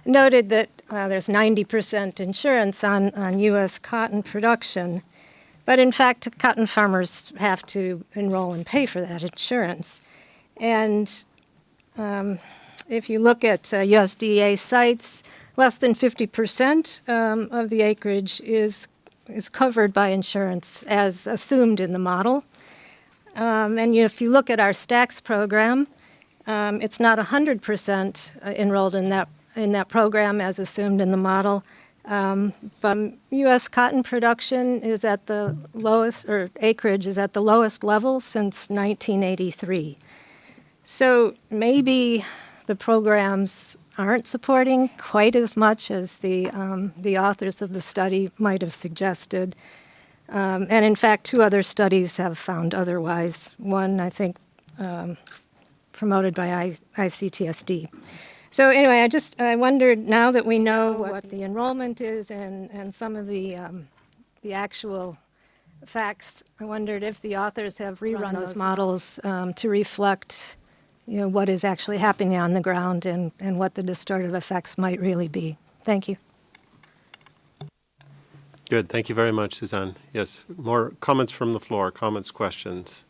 Speaker 9: noted that there's 90% insurance on U.S. cotton production. But in fact, cotton farmers have to enroll and pay for that insurance. And if you look at USDA sites, less than 50% of the acreage is covered by insurance as assumed in the model. And if you look at our STAX program, it's not 100% enrolled in that program as assumed in the model. But U.S. cotton production is at the lowest, or acreage is at the lowest level since 1983. So maybe the programs aren't supporting quite as much as the authors of the study might have suggested. And in fact, 2 other studies have found otherwise. One, I think, promoted by ICTSD. So anyway, I wondered, now that we know what the enrollment is and some of the actual facts, I wondered if the authors have rerun those models to reflect, what is actually happening on the ground and what the distortive effects might really be. Thank you.
Speaker 1: Good. Thank you very much, Suzanne. Yes, more comments from the floor, comments, questions.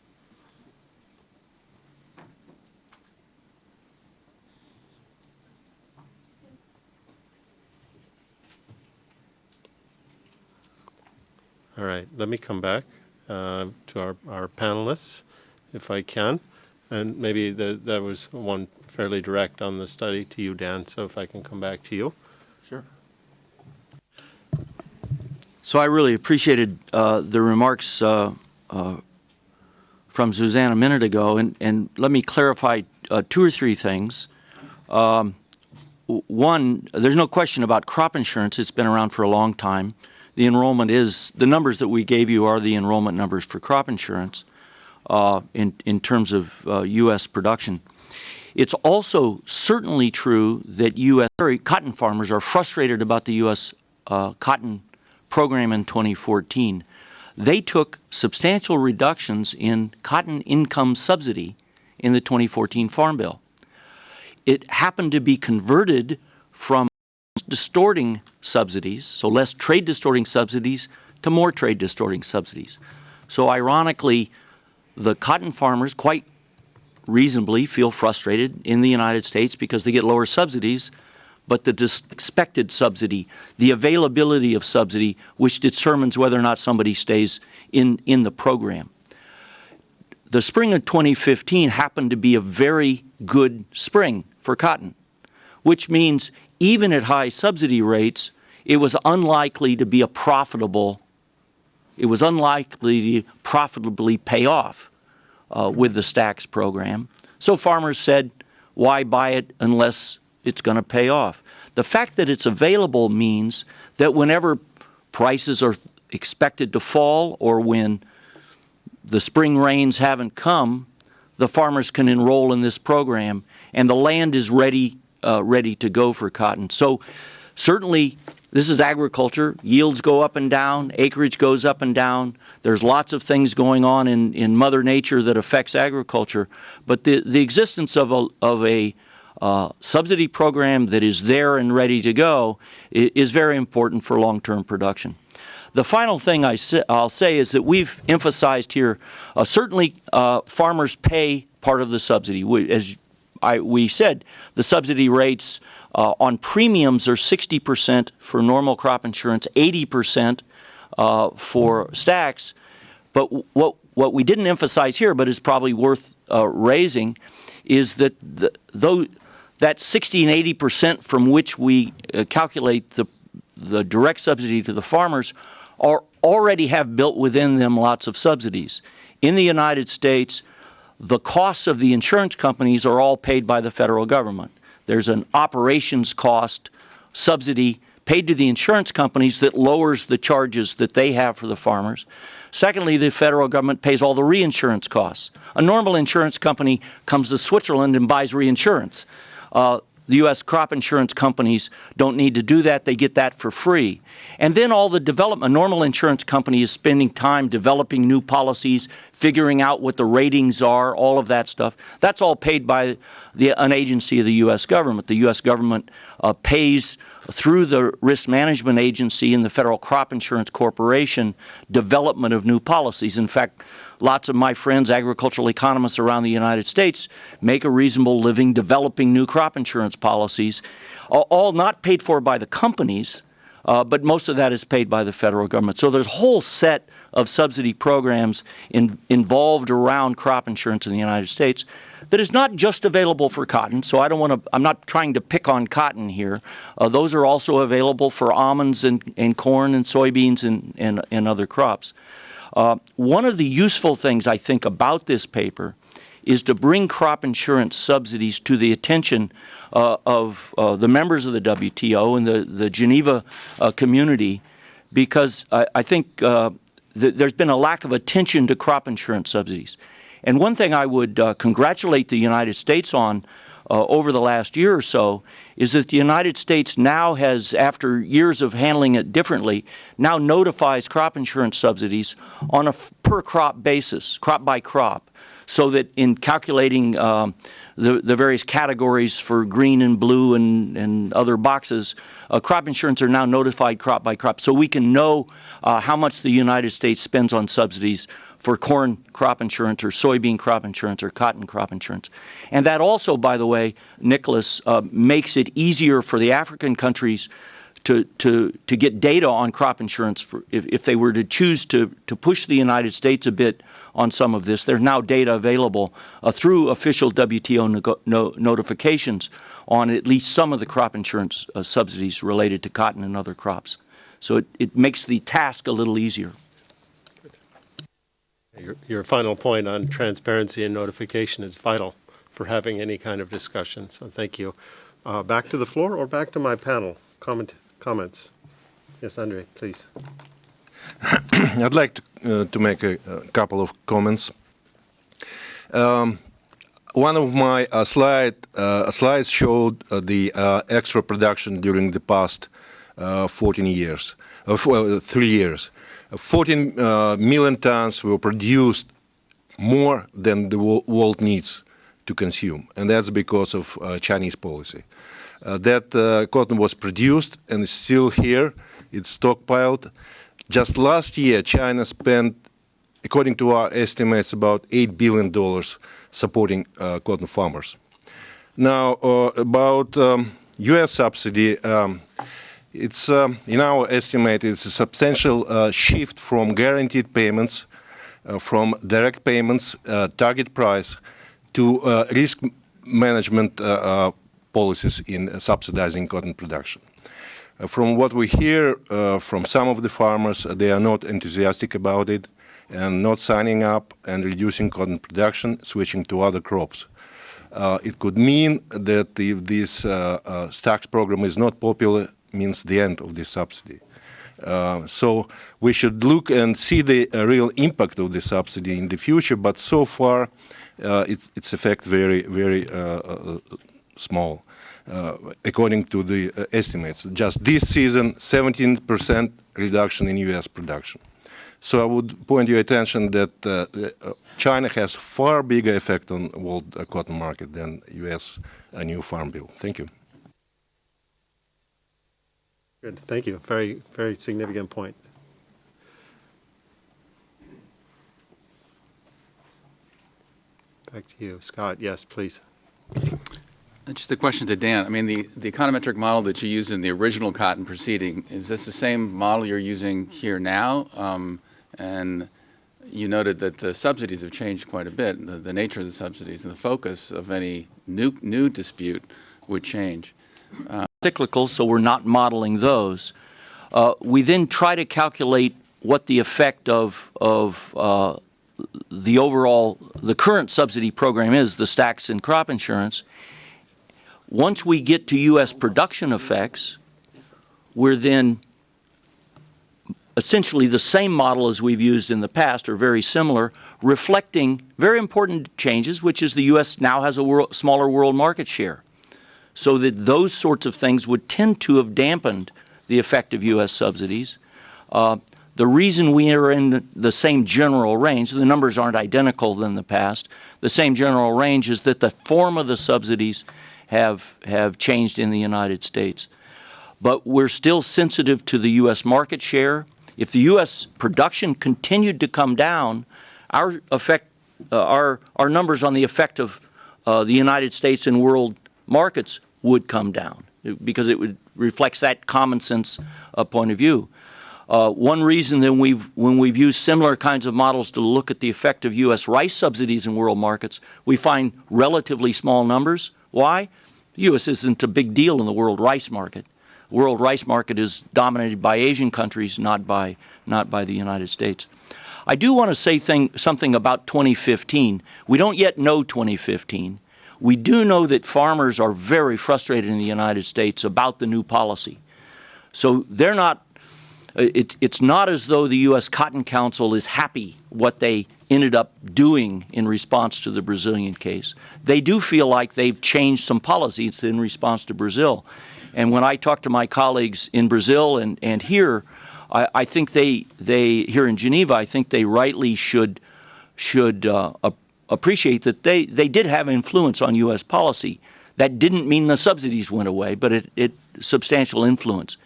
Speaker 1: All right, let me come back to our panelists, if I can. And maybe that was one fairly direct on the study to you, Dan, so if I can come back to you.
Speaker 5: Sure. So I really appreciated the remarks from from Suzanne a minute ago, and let me clarify 2 or 3 things. One, there's no question about crop insurance. It's been around for a long time. The enrollment is, the numbers that we gave you are the enrollment numbers for crop insurance in terms of U.S. production. It's also certainly true that U.S. cotton farmers are frustrated about the U.S. Cotton program in 2014. They took substantial reductions in cotton income subsidy in the 2014 Farm Bill. It happened to be converted from distorting subsidies, so less trade distorting subsidies, to more trade distorting subsidies. So ironically, the cotton farmers quite reasonably feel frustrated in the United States because they get lower subsidies, but the expected subsidy, the availability of subsidy, which determines whether or not somebody stays in the program. The spring of 2015 happened to be a very good spring for cotton, which means even at high subsidy rates, it was unlikely to be it was unlikely to profitably pay off with the stacks program. So farmers said, why buy it unless it's going to pay off? The fact that it's available means that whenever prices are expected to fall or when the spring rains haven't come, the farmers can enroll in this program and the land is ready to go for cotton. So certainly this is agriculture. Yields go up and down, acreage goes up and down. There's lots of things going on in Mother Nature that affects agriculture. But the existence of a subsidy program that is there and ready to go is very important for long-term production. The final thing I'll say is that we've emphasized here, certainly farmers pay part of the subsidy. As we said, the subsidy rates on premiums are 60% for normal crop insurance, 80% for stacks. But what we didn't emphasize here, but is probably worth raising, is that that 60 and 80% from which we calculate the direct subsidy to the farmers already have built within them lots of subsidies. In the United States, the costs of the insurance companies are all paid by the federal government. There's an operations cost subsidy paid to the insurance companies that lowers the charges that they have for the farmers. Secondly, the federal government pays all the reinsurance costs. A normal insurance company comes to Switzerland and buys reinsurance. The U.S. crop insurance companies don't need to do that. They get that for free. And then all the development. A normal insurance company is spending time developing new policies, figuring out what the ratings are, all of that stuff. That's all paid by an agency of the U.S. government. The U.S. government pays through the Risk Management Agency and the Federal Crop Insurance Corporation development of new policies. In fact, lots of my friends, agricultural economists around the United States, make a reasonable living developing new crop insurance policies, all not paid for by the companies, but most of that is paid by the federal government. So there's a whole set of subsidy programs involved around crop insurance in the United States that is not just available for cotton. So I'm not trying to pick on cotton here. Those are also available for almonds and corn and soybeans and other crops. One of the useful things I think about this paper is to bring crop insurance subsidies to the attention of the members of the WTO and the Geneva community, because I think there's been a lack of attention to crop insurance subsidies. And one thing I would congratulate the United States on over the last year or so is that the United States now has, after years of handling it differently, now notifies crop insurance subsidies on a per crop basis, crop by crop, so that in calculating the various categories for green and blue and other boxes, crop insurance are now notified crop by crop, so we can know how much the United States spends on subsidies for corn crop insurance or soybean crop insurance or cotton crop insurance. And that also, by the way, Nicholas, makes it easier for the African countries to get data on crop insurance if they were to choose to push the United States a bit on some of this. There's now data available through official WTO notifications on at least some of the crop insurance subsidies related to cotton and other crops. So it makes the task a little easier.
Speaker 1: your final point on transparency and notification is vital for having any kind of discussion, so thank you. Back to the floor or back to my panel? Comments? Yes, Andre, please.
Speaker 4: I'd like to make a couple of comments. One of my slides showed the extra production during the past 3 years. 14 million tons were produced more than the world needs to consume, and that's because of Chinese policy. That cotton was produced and is still here. It's stockpiled. Just last year, China spent, according to our estimates, about $8 billion supporting cotton farmers. Now, about U.S. subsidy, it's in our estimate, it's a substantial shift from guaranteed payments, from direct payments, target price, to risk management policies in subsidizing cotton production. From what we hear from some of the farmers, they are not enthusiastic about it and not signing up and reducing cotton production, switching to other crops. It could mean that if this tax program is not popular, means the end of this subsidy. So we should look and see the real impact of the subsidy in the future, but so far its effect very, very small. According to the estimates, just this season, 17% reduction in U.S. production. So I would point your attention that China has far bigger effect on world cotton market than U.S. new farm bill. Thank you.
Speaker 1: Good, thank you. Very, very significant point. Back to you, Scott. Yes, please.
Speaker 10: Just a question to Dan. I mean, the econometric model that you used in the original cotton proceeding, is this the same model you're using here now? And you noted that the subsidies have changed quite a bit, the nature of the subsidies, and the focus of any new dispute would change.
Speaker 5: Cyclical, so we're not modeling those. We then try to calculate what the effect of the current subsidy program is, the stacks in crop insurance. Once we get to U.S. production effects, we're then essentially the same model as we've used in the past, or very similar, reflecting very important changes, which is the U.S. now has a smaller world market share. So that those sorts of things would tend to have dampened the effect of U.S. subsidies. The reason we are in the same general range, the numbers aren't identical than the past, the same general range is that the form of the subsidies have changed in the United States. But we're still sensitive to the U.S. market share. If the U.S. production continued to come down, our numbers on the effect of the United States in world markets would come down because it reflects that common sense point of view. One reason that when we've used similar kinds of models to look at the effect of U.S. rice subsidies in world markets, we find relatively small numbers. Why? The U.S. isn't a big deal in the world rice market. The world rice market is dominated by Asian countries, not by the United States. I do want to say something about 2015. We don't yet know 2015. We do know that farmers are very frustrated in the United States about the new policy. So they're not, it's not as though the U.S. Cotton Council is happy what they ended up doing in response to the Brazilian case. They do feel like they've changed some policies in response to Brazil. And when I talk to my colleagues in Brazil and here, I think they here in Geneva, I think they rightly should appreciate that they did have influence on U.S. policy. That didn't mean the subsidies went away, but it substantial influence.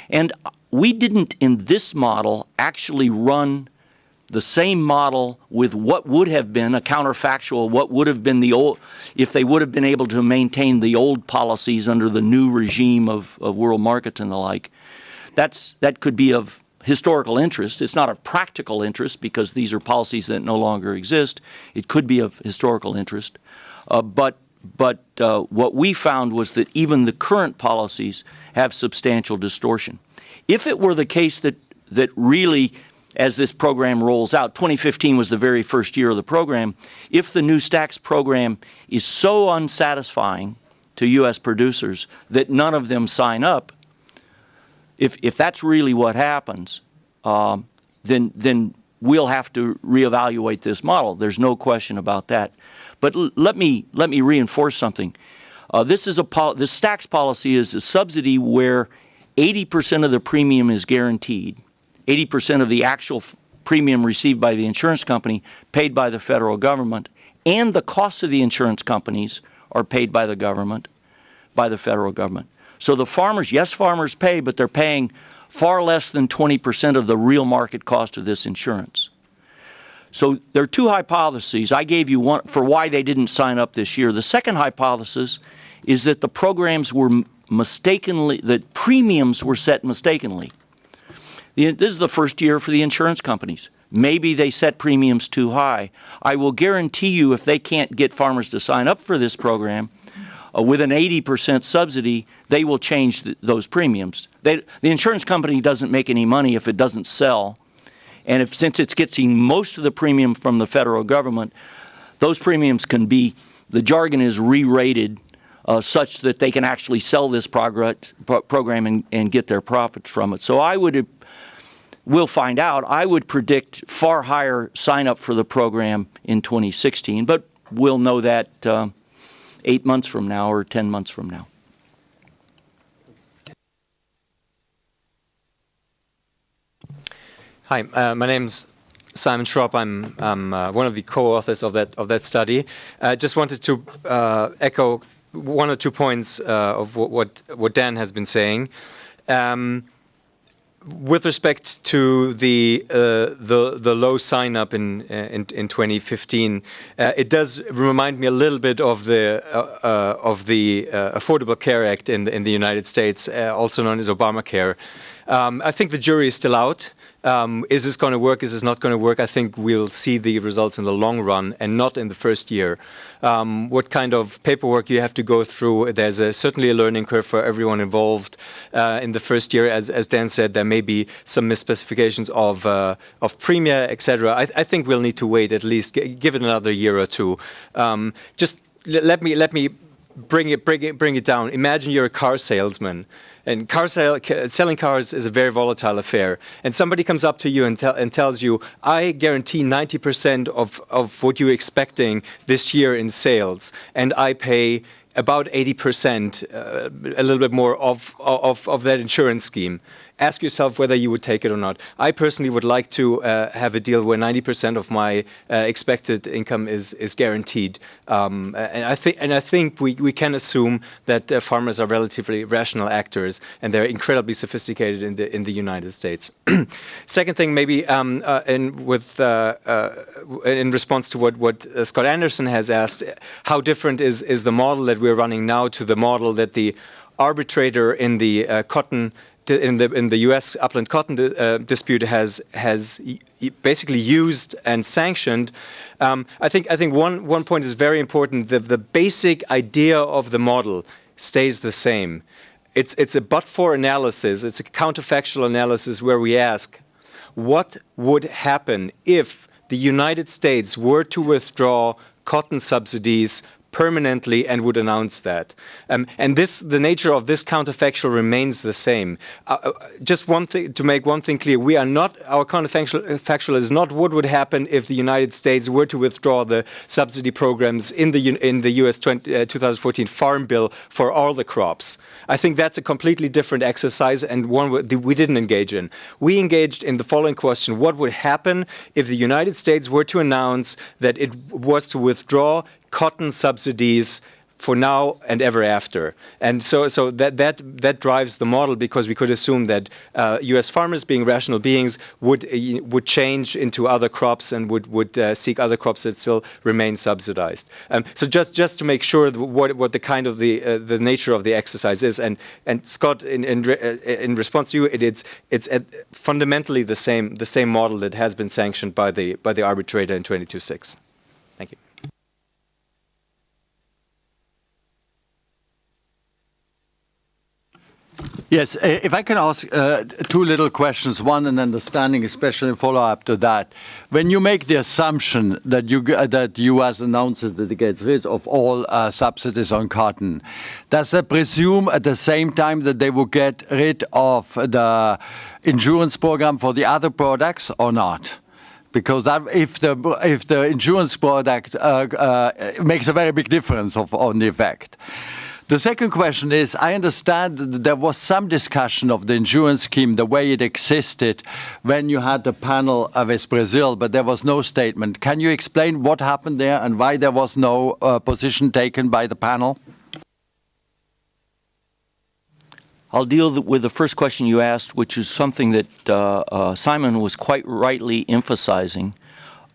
Speaker 5: And we didn't, in this model, actually run the same model with what would have been a counterfactual, what would have been the old, if they would have been able to maintain the old policies under the new regime of world markets and the like. That could be of historical interest. It's not of practical interest because these are policies that no longer exist. It could be of historical interest. But what we found was that even the current policies have substantial distortion. If it were the case that really as this program rolls out. 2015 was the very first year of the program. If the new stacks program is so unsatisfying to U.S. producers that none of them sign up, if that's really what happens, then we'll have to reevaluate this model. There's no question about that. But let me reinforce something. This stacks policy is a subsidy where 80% of the premium is guaranteed, 80% of the actual premium received by the insurance company paid by the federal government, and the costs of the insurance companies are paid by the government, by the federal government. So the farmers, yes, farmers pay, but they're paying far less than 20% of the real market cost of this insurance. So there are two hypotheses. I gave you one for why they didn't sign up this year. The second hypothesis is that the programs were mistakenly, that premiums were set mistakenly. This is the first year for the insurance companies. Maybe they set premiums too high. I will guarantee you if they can't get farmers to sign up for this program, with an 80% subsidy, they will change those premiums. The insurance company doesn't make any money if it doesn't sell. And since it's getting most of the premium from the federal government, those premiums can be, the jargon is re-rated such that they can actually sell this program and get their profits from it. So we'll find out. I would predict far higher sign-up for the program in 2016, but we'll know that 8 months from now or 10 months from now.
Speaker 11: Hi, my name's Simon Schropp. I'm one of the co-authors of that study. I just wanted to echo one or 2 points of what Dan has been saying. With respect to the low sign up in 2015, it does remind me a little bit of the Affordable Care Act in the United States, also known as Obamacare. I think the jury is still out. Is this going to work? Is this not going to work? I think we'll see the results in the long run and not in the first year. What kind of paperwork you have to go through, there's certainly a learning curve for everyone involved in the first year. As Dan said, there may be some misspecifications of premia, etc. I think we'll need to wait at least, give it another year or two. Just let me bring it down. Imagine you're a car salesman. And selling cars is a very volatile affair. And somebody comes up to you and tells you, I guarantee 90% of what you're expecting this year in sales, and I pay about 80%, a little bit more of that insurance scheme. Ask yourself whether you would take it or not. I personally would like to have a deal where 90% of my expected income is guaranteed. And I think we can assume that farmers are relatively rational actors, and they're incredibly sophisticated in the United States. Second thing, maybe in response to what Scott Anderson has asked, how different is the model that we're running now to the model that the arbitrator in the in the U.S. upland cotton dispute has basically used and sanctioned. I think one point is very important. The basic idea of the model stays the same. It's a but-for analysis. It's a counterfactual analysis where we ask, what would happen if the United States were to withdraw cotton subsidies permanently and would announce that. And the nature of this counterfactual remains the same. Just one thing, to make one thing clear, our counterfactual is not what would happen if the United States were to withdraw the subsidy programs in the U.S. 2014 Farm Bill for all the crops. I think that's a completely different exercise and one we didn't engage in. We engaged in the following question: what would happen if the United States were to announce that it was to withdraw cotton subsidies for now and ever after? And so that drives the model, because we could assume that U.S. farmers, being rational beings, would change into other crops and would seek other crops that still remain subsidized. So just to make sure what the kind of the nature of the exercise is, and Scott, in response to you, it's fundamentally the same model that has been sanctioned by the arbitrator in 22.6. Thank you.
Speaker 7: Yes, if I can ask two little questions, one an understanding, especially a follow-up to that. When you make the assumption that that U.S. announces that it gets rid of all subsidies on cotton, does that presume at the same time that they will get rid of the insurance program for the other products or not? Because if the insurance product makes a very big difference on the effect. The second question is, I understand that there was some discussion of the insurance scheme, the way it existed when you had the panel with Brazil, but there was no statement. Can you explain what happened there and why there was no position taken by the panel?
Speaker 5: I'll deal with the first question you asked, which is something that Simon was quite rightly emphasizing.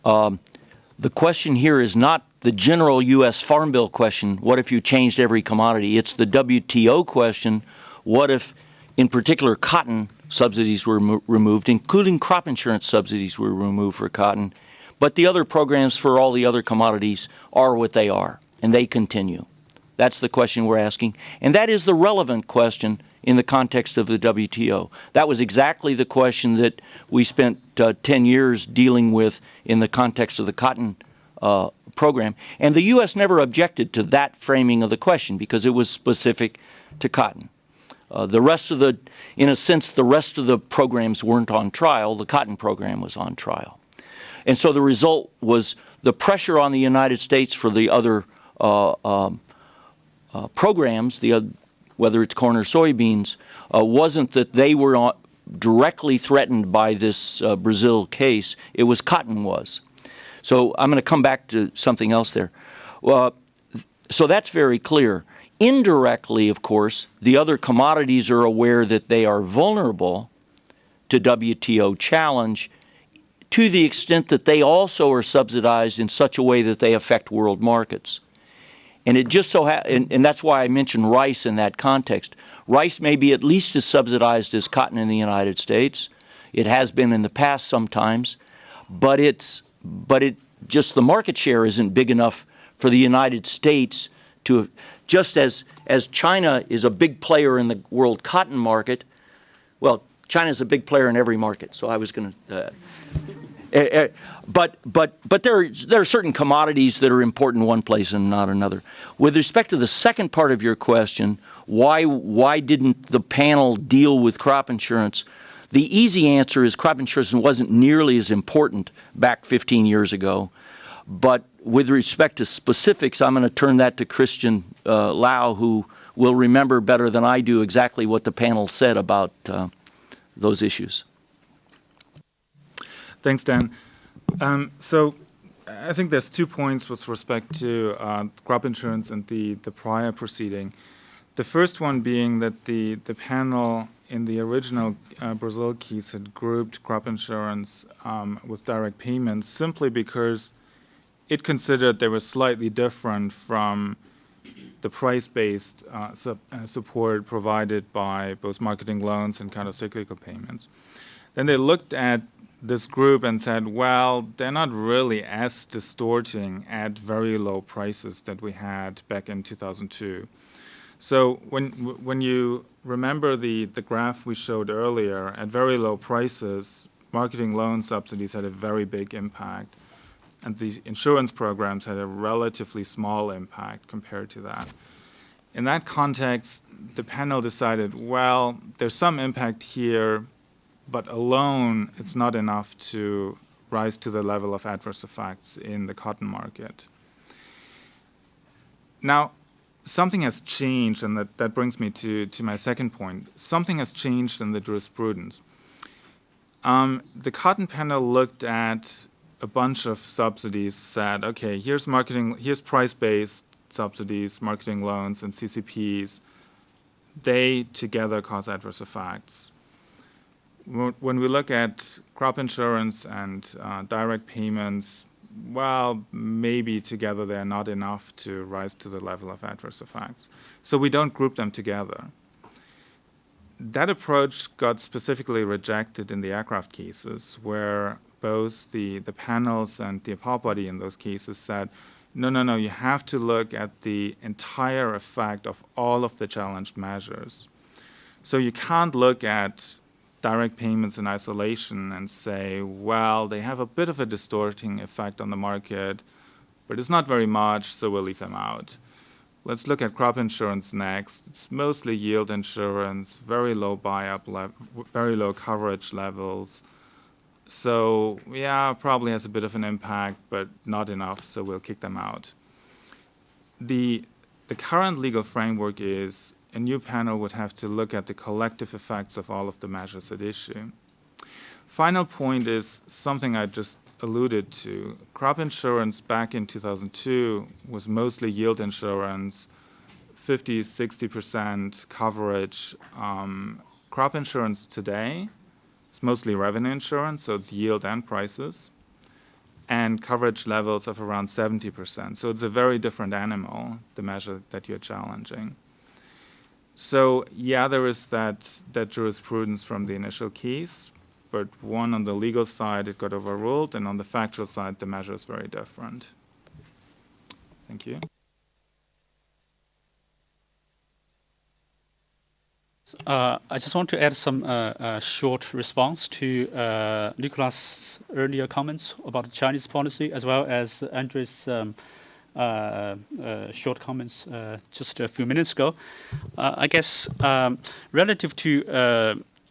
Speaker 5: The question here is not the general U.S. Farm Bill question, what if you changed every commodity? It's the WTO question, what if, in particular, cotton subsidies were removed, including crop insurance subsidies were removed for cotton, but the other programs for all the other commodities are what they are, and they continue. That's the question we're asking, and that is the relevant question in the context of the WTO. That was exactly the question that we spent 10 years dealing with in the context of the cotton program. And the U.S. never objected to that framing of the question because it was specific to cotton. The rest of the, in a sense, the rest of the programs weren't on trial. The cotton program was on trial. And so the result was the pressure on the United States for the other programs, whether it's corn or soybeans, wasn't that they were directly threatened by this Brazil case. It was cotton was. So I'm going to come back to something else there. So that's very clear. Indirectly, of course, the other commodities are aware that they are vulnerable to WTO challenge to the extent that they also are subsidized in such a way that they affect world markets. And it just so and that's why I mentioned rice in that context. Rice may be at least as subsidized as cotton in the United States. It has been in the past sometimes, but just the market share isn't big enough for the United States to, just as China is a big player in the world cotton market, well, China's a big player in every market, so I was going to, but there are certain commodities that are important in one place and not another. With respect to the second part of your question, why didn't the panel deal with crop insurance? The easy answer is crop insurance wasn't nearly as important back 15 years ago. But with respect to specifics, I'm going to turn that to Christian Lau, who will remember better than I do exactly what the panel said about those issues.
Speaker 12: Thanks, Dan. So I think there's 2 points with respect to crop insurance and the prior proceeding. The first one being that the panel in the original Brazil case had grouped crop insurance with direct payments simply because it considered they were slightly different from the price-based support provided by both marketing loans and countercyclical payments. Then they looked at this group and said, well, they're not really as distorting at very low prices that we had back in 2002. So when you remember the graph we showed earlier, at very low prices, marketing loan subsidies had a very big impact, and the insurance programs had a relatively small impact compared to that. In that context, the panel decided, well, there's some impact here, but alone it's not enough to rise to the level of adverse effects in the cotton market. Now, something has changed, and that brings me to my second point. Something has changed in the jurisprudence. The cotton panel looked at a bunch of subsidies, said, okay, here's price-based subsidies, marketing loans, and CCPs. They together cause adverse effects. When we look at crop insurance and direct payments, well, maybe together they're not enough to rise to the level of adverse effects. So we don't group them together. That approach got specifically rejected in the aircraft cases, where both the panels and the appellate body in those cases said, no, you have to look at the entire effect of all of the challenged measures. So you can't look at direct payments in isolation and say, well, they have a bit of a distorting effect on the market, but it's not very much, so we'll leave them out. Let's look at crop insurance next. It's mostly yield insurance, very low buy-up level, very low coverage levels. So yeah, probably has a bit of an impact, but not enough, so we'll kick them out. The current legal framework is a new panel would have to look at the collective effects of all of the measures at issue. Final point is something I just alluded to. Crop insurance back in 2002 was mostly yield insurance, 50, 60% coverage. Crop insurance today is mostly revenue insurance, so it's yield and prices, and coverage levels of around 70%. So it's a very different animal, the measure that you're challenging. So yeah, there is that jurisprudence from the initial case, but one on the legal side, it got overruled, and on the factual side, the measure is very different. Thank you.
Speaker 6: I just want to add some short response to Nicolas' earlier comments about Chinese policy, as well as Andre's short comments just a few minutes ago. I guess relative to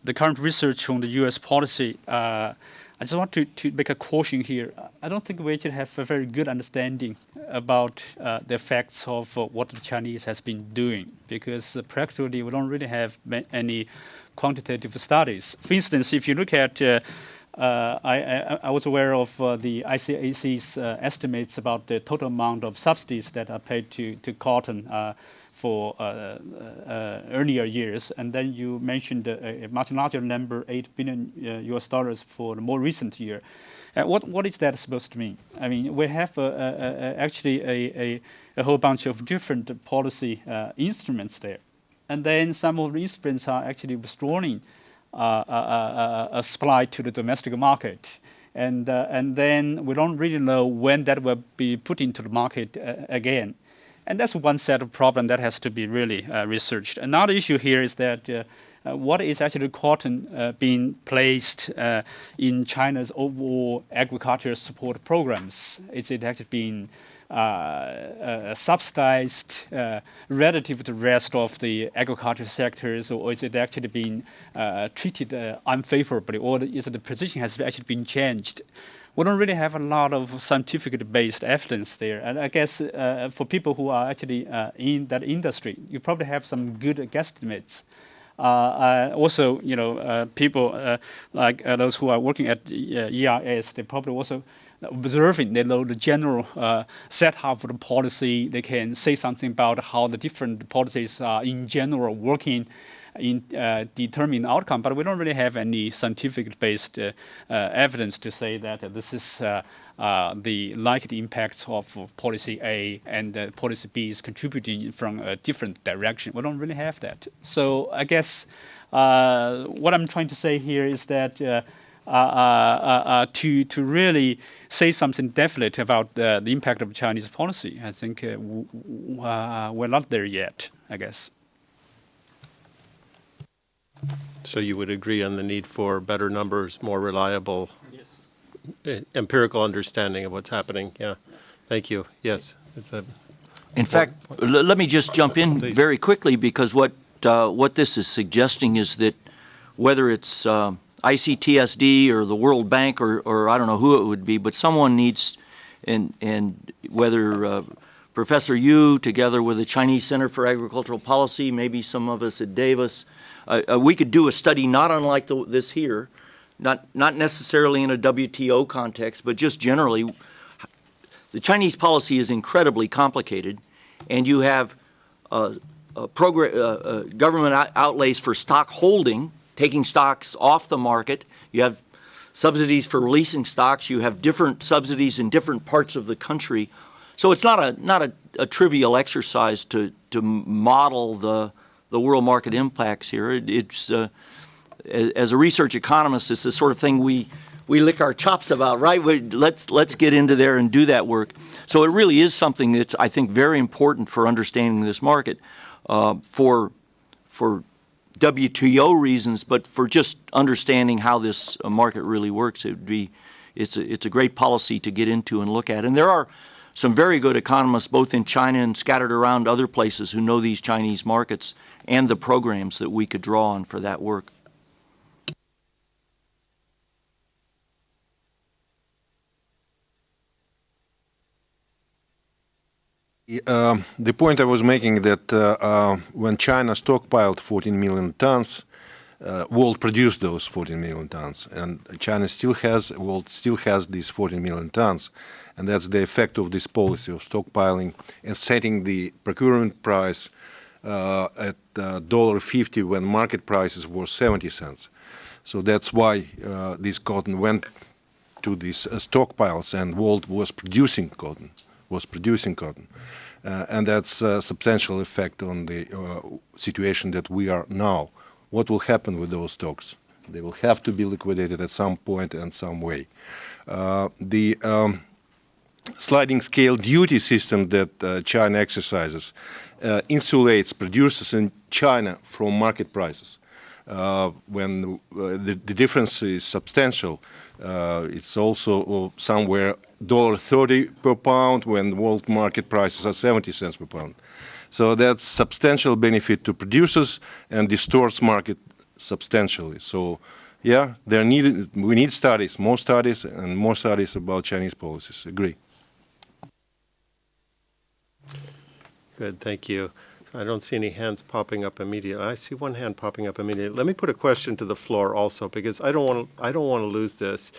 Speaker 6: the current research on the U.S. policy, I just want to make a caution here. I don't think we actually have a very good understanding about the effects of what the Chinese has been doing, because practically we don't really have any quantitative studies. For instance, if you look at, I was aware of the ICAC's estimates about the total amount of subsidies that are paid to cotton for earlier years, and then you mentioned a much larger number, $8 billion US dollars for the more recent year. What is that supposed to mean? I mean, we have actually a whole bunch of different policy instruments there, and then some of the instruments are actually withdrawing a supply to the domestic market, and then we don't really know when that will be put into the market again. And that's one set of problem that has to be really researched. Another issue here is that what is actually cotton being placed in China's overall agriculture support programs? Is it actually being subsidized relative to the rest of the agriculture sectors, or is it actually being treated unfavorably, or is the position has actually been changed? We don't really have a lot of scientifically based evidence there. And I guess for people who are actually in that industry, you probably have some good guesstimates. Also, you know, people like those who are working at ERS, they probably also observing, they know the general setup of the policy. They can say something about how the different policies are in general working in determining outcome, but we don't really have any scientific-based evidence to say that this is the likely impact of policy A and policy B is contributing from a different direction. We don't really have that. So I guess what I'm trying to say here is that to really say something definite about the impact of Chinese policy, I think we're not there yet, I guess.
Speaker 1: So you would agree on the need for better numbers, more reliable, empirical understanding of what's happening? Yeah. Thank you. Yes.
Speaker 5: In fact, let me just jump in very quickly, because what this is suggesting is that whether it's ICTSD or the World Bank or I don't know who it would be, but someone needs, and whether Professor Yu together with the Chinese Center for Agricultural Policy, maybe some of us at Davis, we could do a study not unlike this here, not necessarily in a WTO context, but just generally. The Chinese policy is incredibly complicated, and you have government outlays for stock holding, taking stocks off the market. You have subsidies for releasing stocks. You have different subsidies in different parts of the country. So it's not a trivial exercise to model the world market impacts here. It's as a research economist, it's the sort of thing we lick our chops about, right? Let's get into there and do that work. So it really is something that's, I think, very important for understanding this market. For WTO reasons, but for just understanding how this market really works, it's a great policy to get into and look at. And there are some very good economists, both in China and scattered around other places, who know these Chinese markets and the programs that we could draw on for that work.
Speaker 4: The point I was making that when China stockpiled 14 million tons, world produced those 14 million tons, and world still has these 14 million tons, and that's the effect of this policy of stockpiling and setting the procurement price at $1.50 when market prices were 70 cents. So that's why this cotton went to these stockpiles, and world was producing cotton. And that's a substantial effect on the situation that we are now. What will happen with those stocks? They will have to be liquidated at some point and some way. The sliding scale duty system that China exercises insulates producers in China from market prices. When the difference is substantial, it's also somewhere $1.30 per pound when world market prices are 70 cents per pound. So that's substantial benefit to producers and distorts market substantially. So yeah, we need studies, more studies about Chinese policies. Agree.
Speaker 1: Good, thank you. So I don't see any hands popping up immediately. I see one hand popping up immediately. Let me put a question to the floor also, because I don't want to lose this.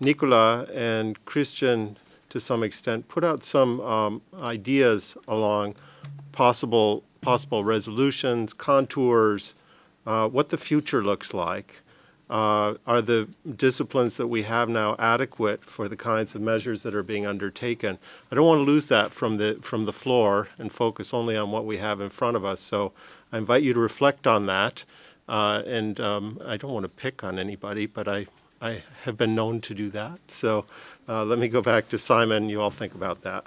Speaker 1: Nicola and Christian, to some extent, put out some ideas along possible resolutions, contours, what the future looks like. Are the disciplines that we have now adequate for the kinds of measures that are being undertaken? I don't want to lose that from the floor and focus only on what we have in front of us. So I invite you to reflect on that. And I don't want to pick on anybody, but I have been known to do that. So let me go back to Simon. You all think about that.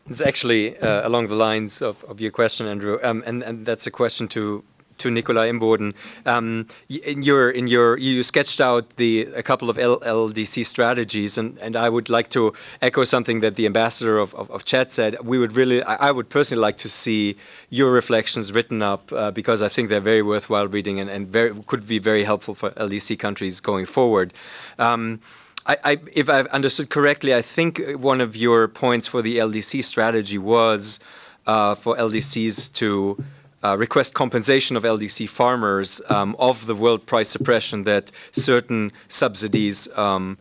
Speaker 11: It's actually along the lines of your question, Andrew, and that's a question to Nicola Imboden. You sketched out a couple of LDC strategies, and I would like to echo something that the ambassador of Chad said. I would personally like to see your reflections written up because I think they're very worthwhile reading and could be very helpful for LDC countries going forward. If I've understood correctly, I think one of your points for the LDC strategy was for LDCs to request compensation of LDC farmers of the world price suppression that certain subsidies are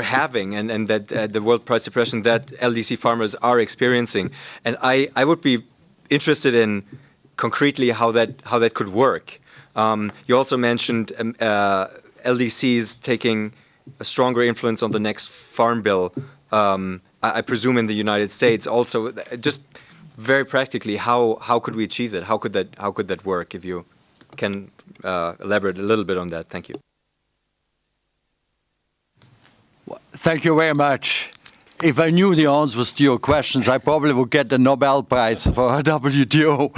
Speaker 11: having, and that the world price suppression that LDC farmers are experiencing. And I would be interested in concretely how that could work. You also mentioned LDCs taking a stronger influence on the next farm bill. I presume in the United States also. Just very practically, how could we achieve that? How could that work? If you can elaborate a little bit on that, thank you.
Speaker 7: Thank you very much. If I knew the answers to your questions, I probably would get the Nobel Prize for WTO.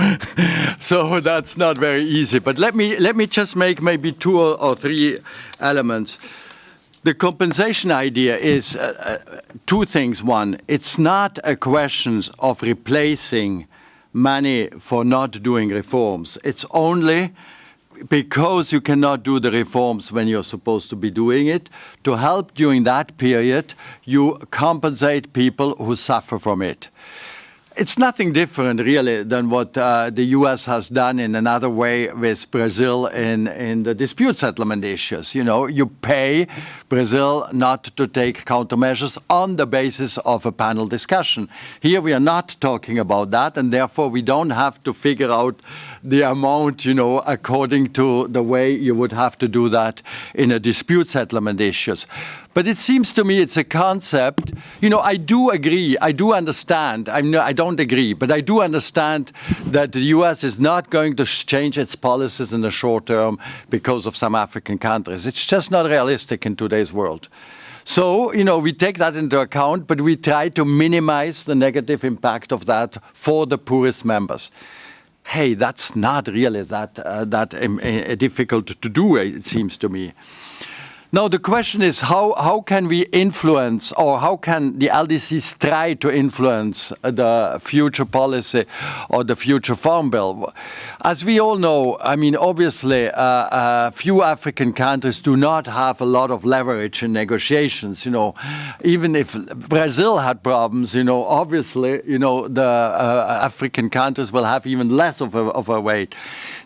Speaker 7: So that's not very easy. But let me just make maybe two or three elements. The compensation idea is two things. One, it's not a question of replacing money for not doing reforms. It's only because you cannot do the reforms when you're supposed to be doing it. To help during that period, you compensate people who suffer from it. It's nothing different, really, than what the U.S. has done in another way with Brazil in the dispute settlement issues. You know, you pay Brazil not to take countermeasures on the basis of a panel discussion. Here we are not talking about that, and therefore we don't have to figure out the amount, you know, according to the way you would have to do that in a dispute settlement issues. But it seems to me it's a concept, you know, I do agree, I do understand, I don't agree, but I do understand that the U.S. is not going to change its policies in the short term because of some African countries. It's just not realistic in today's world. So, you know, we take that into account, but we try to minimize the negative impact of that for the poorest members. hey, that's not really that difficult to do, it seems to me. Now, the question is how can we influence, or how can the LDCs try to influence the future policy or the future Farm Bill? As we all know, I mean, obviously, few African countries do not have a lot of leverage in negotiations. You know, even if Brazil had problems, you know, obviously, you know, the African countries will have even less of a weight.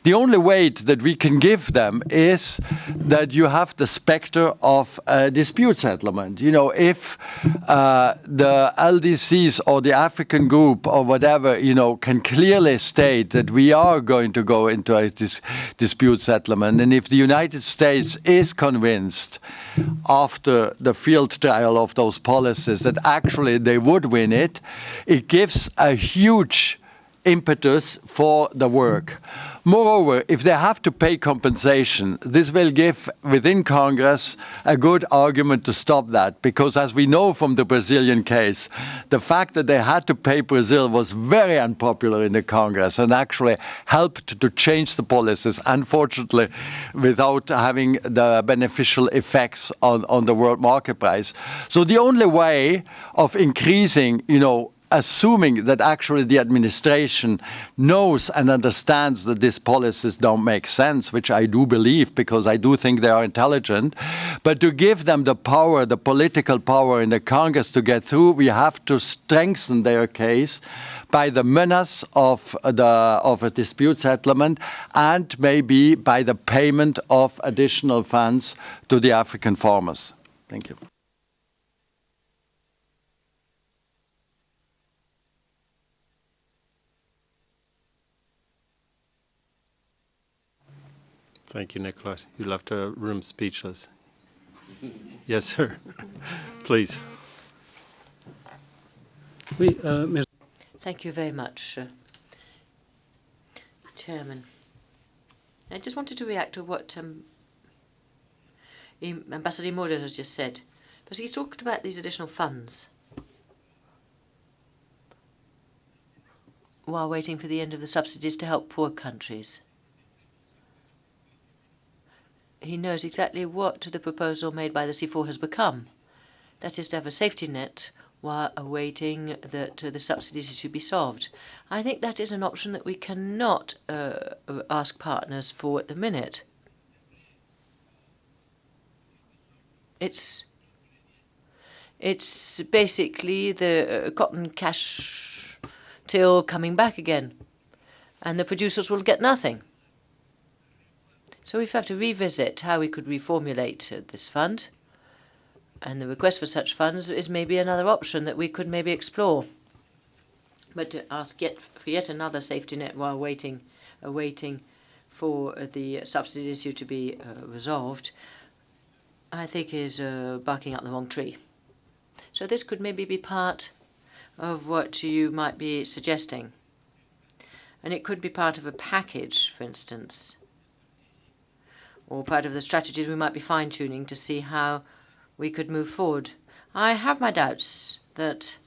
Speaker 7: The only weight that we can give them is that you have the specter of dispute settlement. You know, if the LDCs or the African group or whatever, you know, can clearly state that we are going to go into a dispute settlement, and if the United States is convinced after the field trial of those policies that actually they would win it, it gives a huge impetus for the work. Moreover, if they have to pay compensation, this will give within Congress a good argument to stop that, because as we know from the Brazilian case, the fact that they had to pay Brazil was very unpopular in the Congress and actually helped to change the policies, unfortunately, without having the beneficial effects on the world market price. So the only way of increasing, you know, assuming that actually the administration knows and understands that these policies don't make sense, which I do believe because I do think they are intelligent, but to give them the power, the political power in the Congress to get through, we have to strengthen their case by the menace of a dispute settlement and maybe by the payment of additional funds to the African farmers. Thank you.
Speaker 1: Thank you, Nicholas. You left a room speechless. Yes, sir. Please.
Speaker 3: Thank you very much, Chairman. I just wanted to react to what Ambassador Morden has just said, because he's talked about these additional funds while waiting for the end of the subsidies to help poor countries. He knows exactly what the proposal made by the C4 has become. That is to have a safety net while awaiting that the subsidies should be solved. I think that is an option that we cannot ask partners for at the minute. It's basically the cotton cash till coming back again, and the producers will get nothing. So we have to revisit how we could reformulate this fund, and the request for such funds is maybe another option that we could maybe explore. But to ask for yet another safety net while awaiting for the subsidy issue to be resolved, I think is barking up the wrong tree. So this could maybe be part of what you might be suggesting. And it could be part of a package, for instance, or part of the strategies we might be fine-tuning to see how we could move forward. I have my doubts that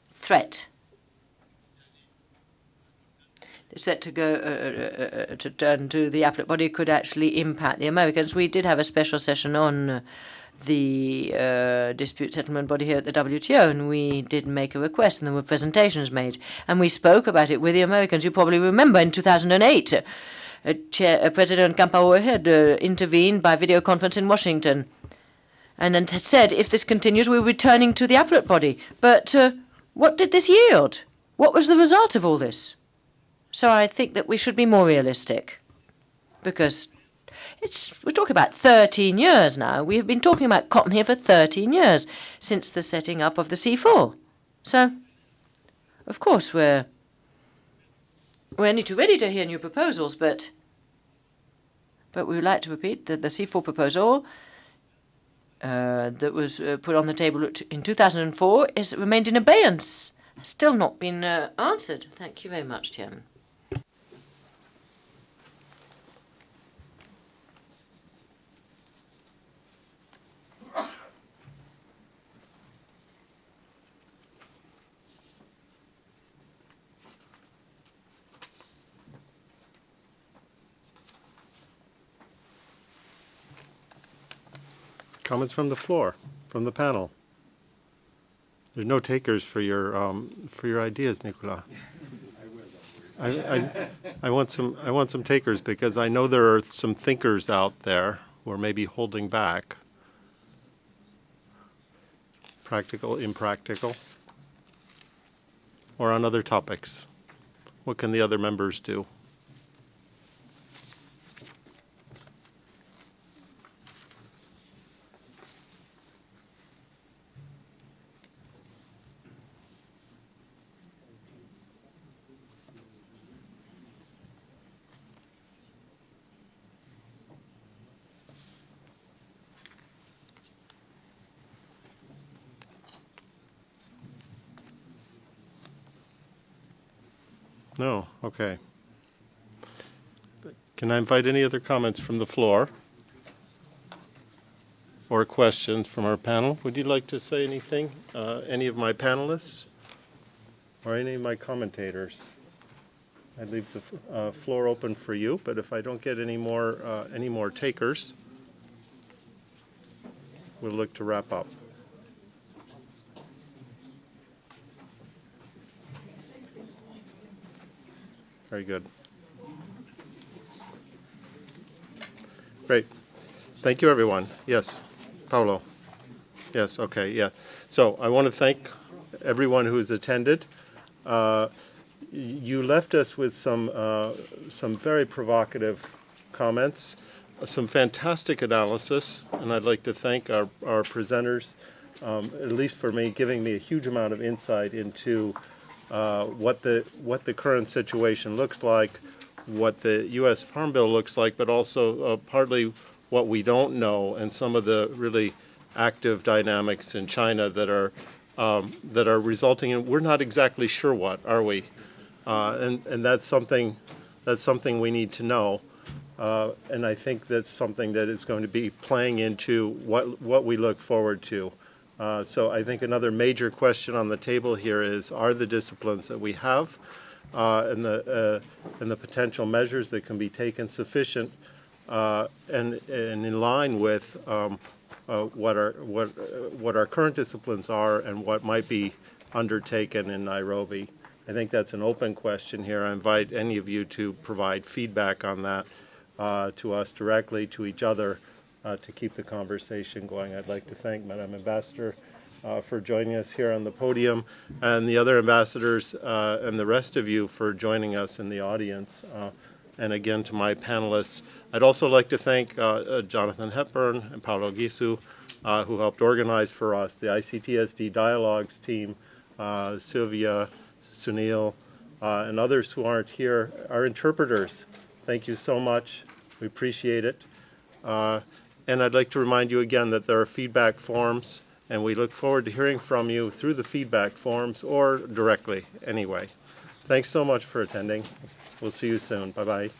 Speaker 3: threat set to go to turn to the appellate body could actually impact the Americans. We did have a special session on the dispute settlement body here at the WTO, and we did make a request, and there were presentations made, and we spoke about it with the Americans. You probably remember in 2008, President Campbell had intervened by video conference in Washington, and then said, if this continues, we're returning to the appellate body. But what did this yield? What was the result of all this? So I think that we should be more realistic, because we're talking about 13 years now. We have been talking about cotton here for 13 years, since the setting up of the C4. So, of course, we're only too ready to hear new proposals, but we would like to repeat that the C4 proposal that was put on the table in 2004 remained in abeyance, has still not been answered. Thank you very much, Chairman.
Speaker 1: Comments from the floor, from the panel? There's no takers for your ideas, Nicolas. I want some takers because I know there are some thinkers out there who are maybe holding back. Practical, impractical, or on other topics. What can the other members do? No, okay. Can I invite any other comments from the floor? Or questions from our panel? Would you like to say anything? Any of my panelists? Or any of my commentators? I leave the floor open for you, but if I don't get any more takers, we'll look to wrap up. Very good. Great. Thank you, everyone. Yes, Paulo. Yes, okay, yeah. So I want to thank everyone who has attended. You left us with some very provocative comments, some fantastic analysis, and I'd like to thank our presenters, at least for me, giving me a huge amount of insight into what the current situation looks like, what the U.S. Farm Bill looks like, but also partly what we don't know, and some of the really active dynamics in China that are resulting in, we're not exactly sure what, are we? And that's something we need to know, and I think that's something that is going to be playing into what we look forward to. So I think another major question on the table here is, are the disciplines that we have and the potential measures that can be taken sufficient and in line with what our current disciplines are and what might be undertaken in Nairobi? I think that's an open question here. I invite any of you to provide feedback on that to us directly, to each other, to keep the conversation going. I'd like to thank Madam Ambassador for joining us here on the podium, and the other ambassadors and the rest of you for joining us in the audience. And again, to my panelists, I'd also like to thank Jonathan Hepburn and Paolo Gisu, who helped organize for us, the ICTSD Dialogues team, Sylvia, Sunil, and others who aren't here, our interpreters. Thank you so much. We appreciate it. And I'd like to remind you again that there are feedback forms, and we look forward to hearing from you through the feedback forms or directly anyway. Thanks so much for attending. We'll see you soon. Bye-bye.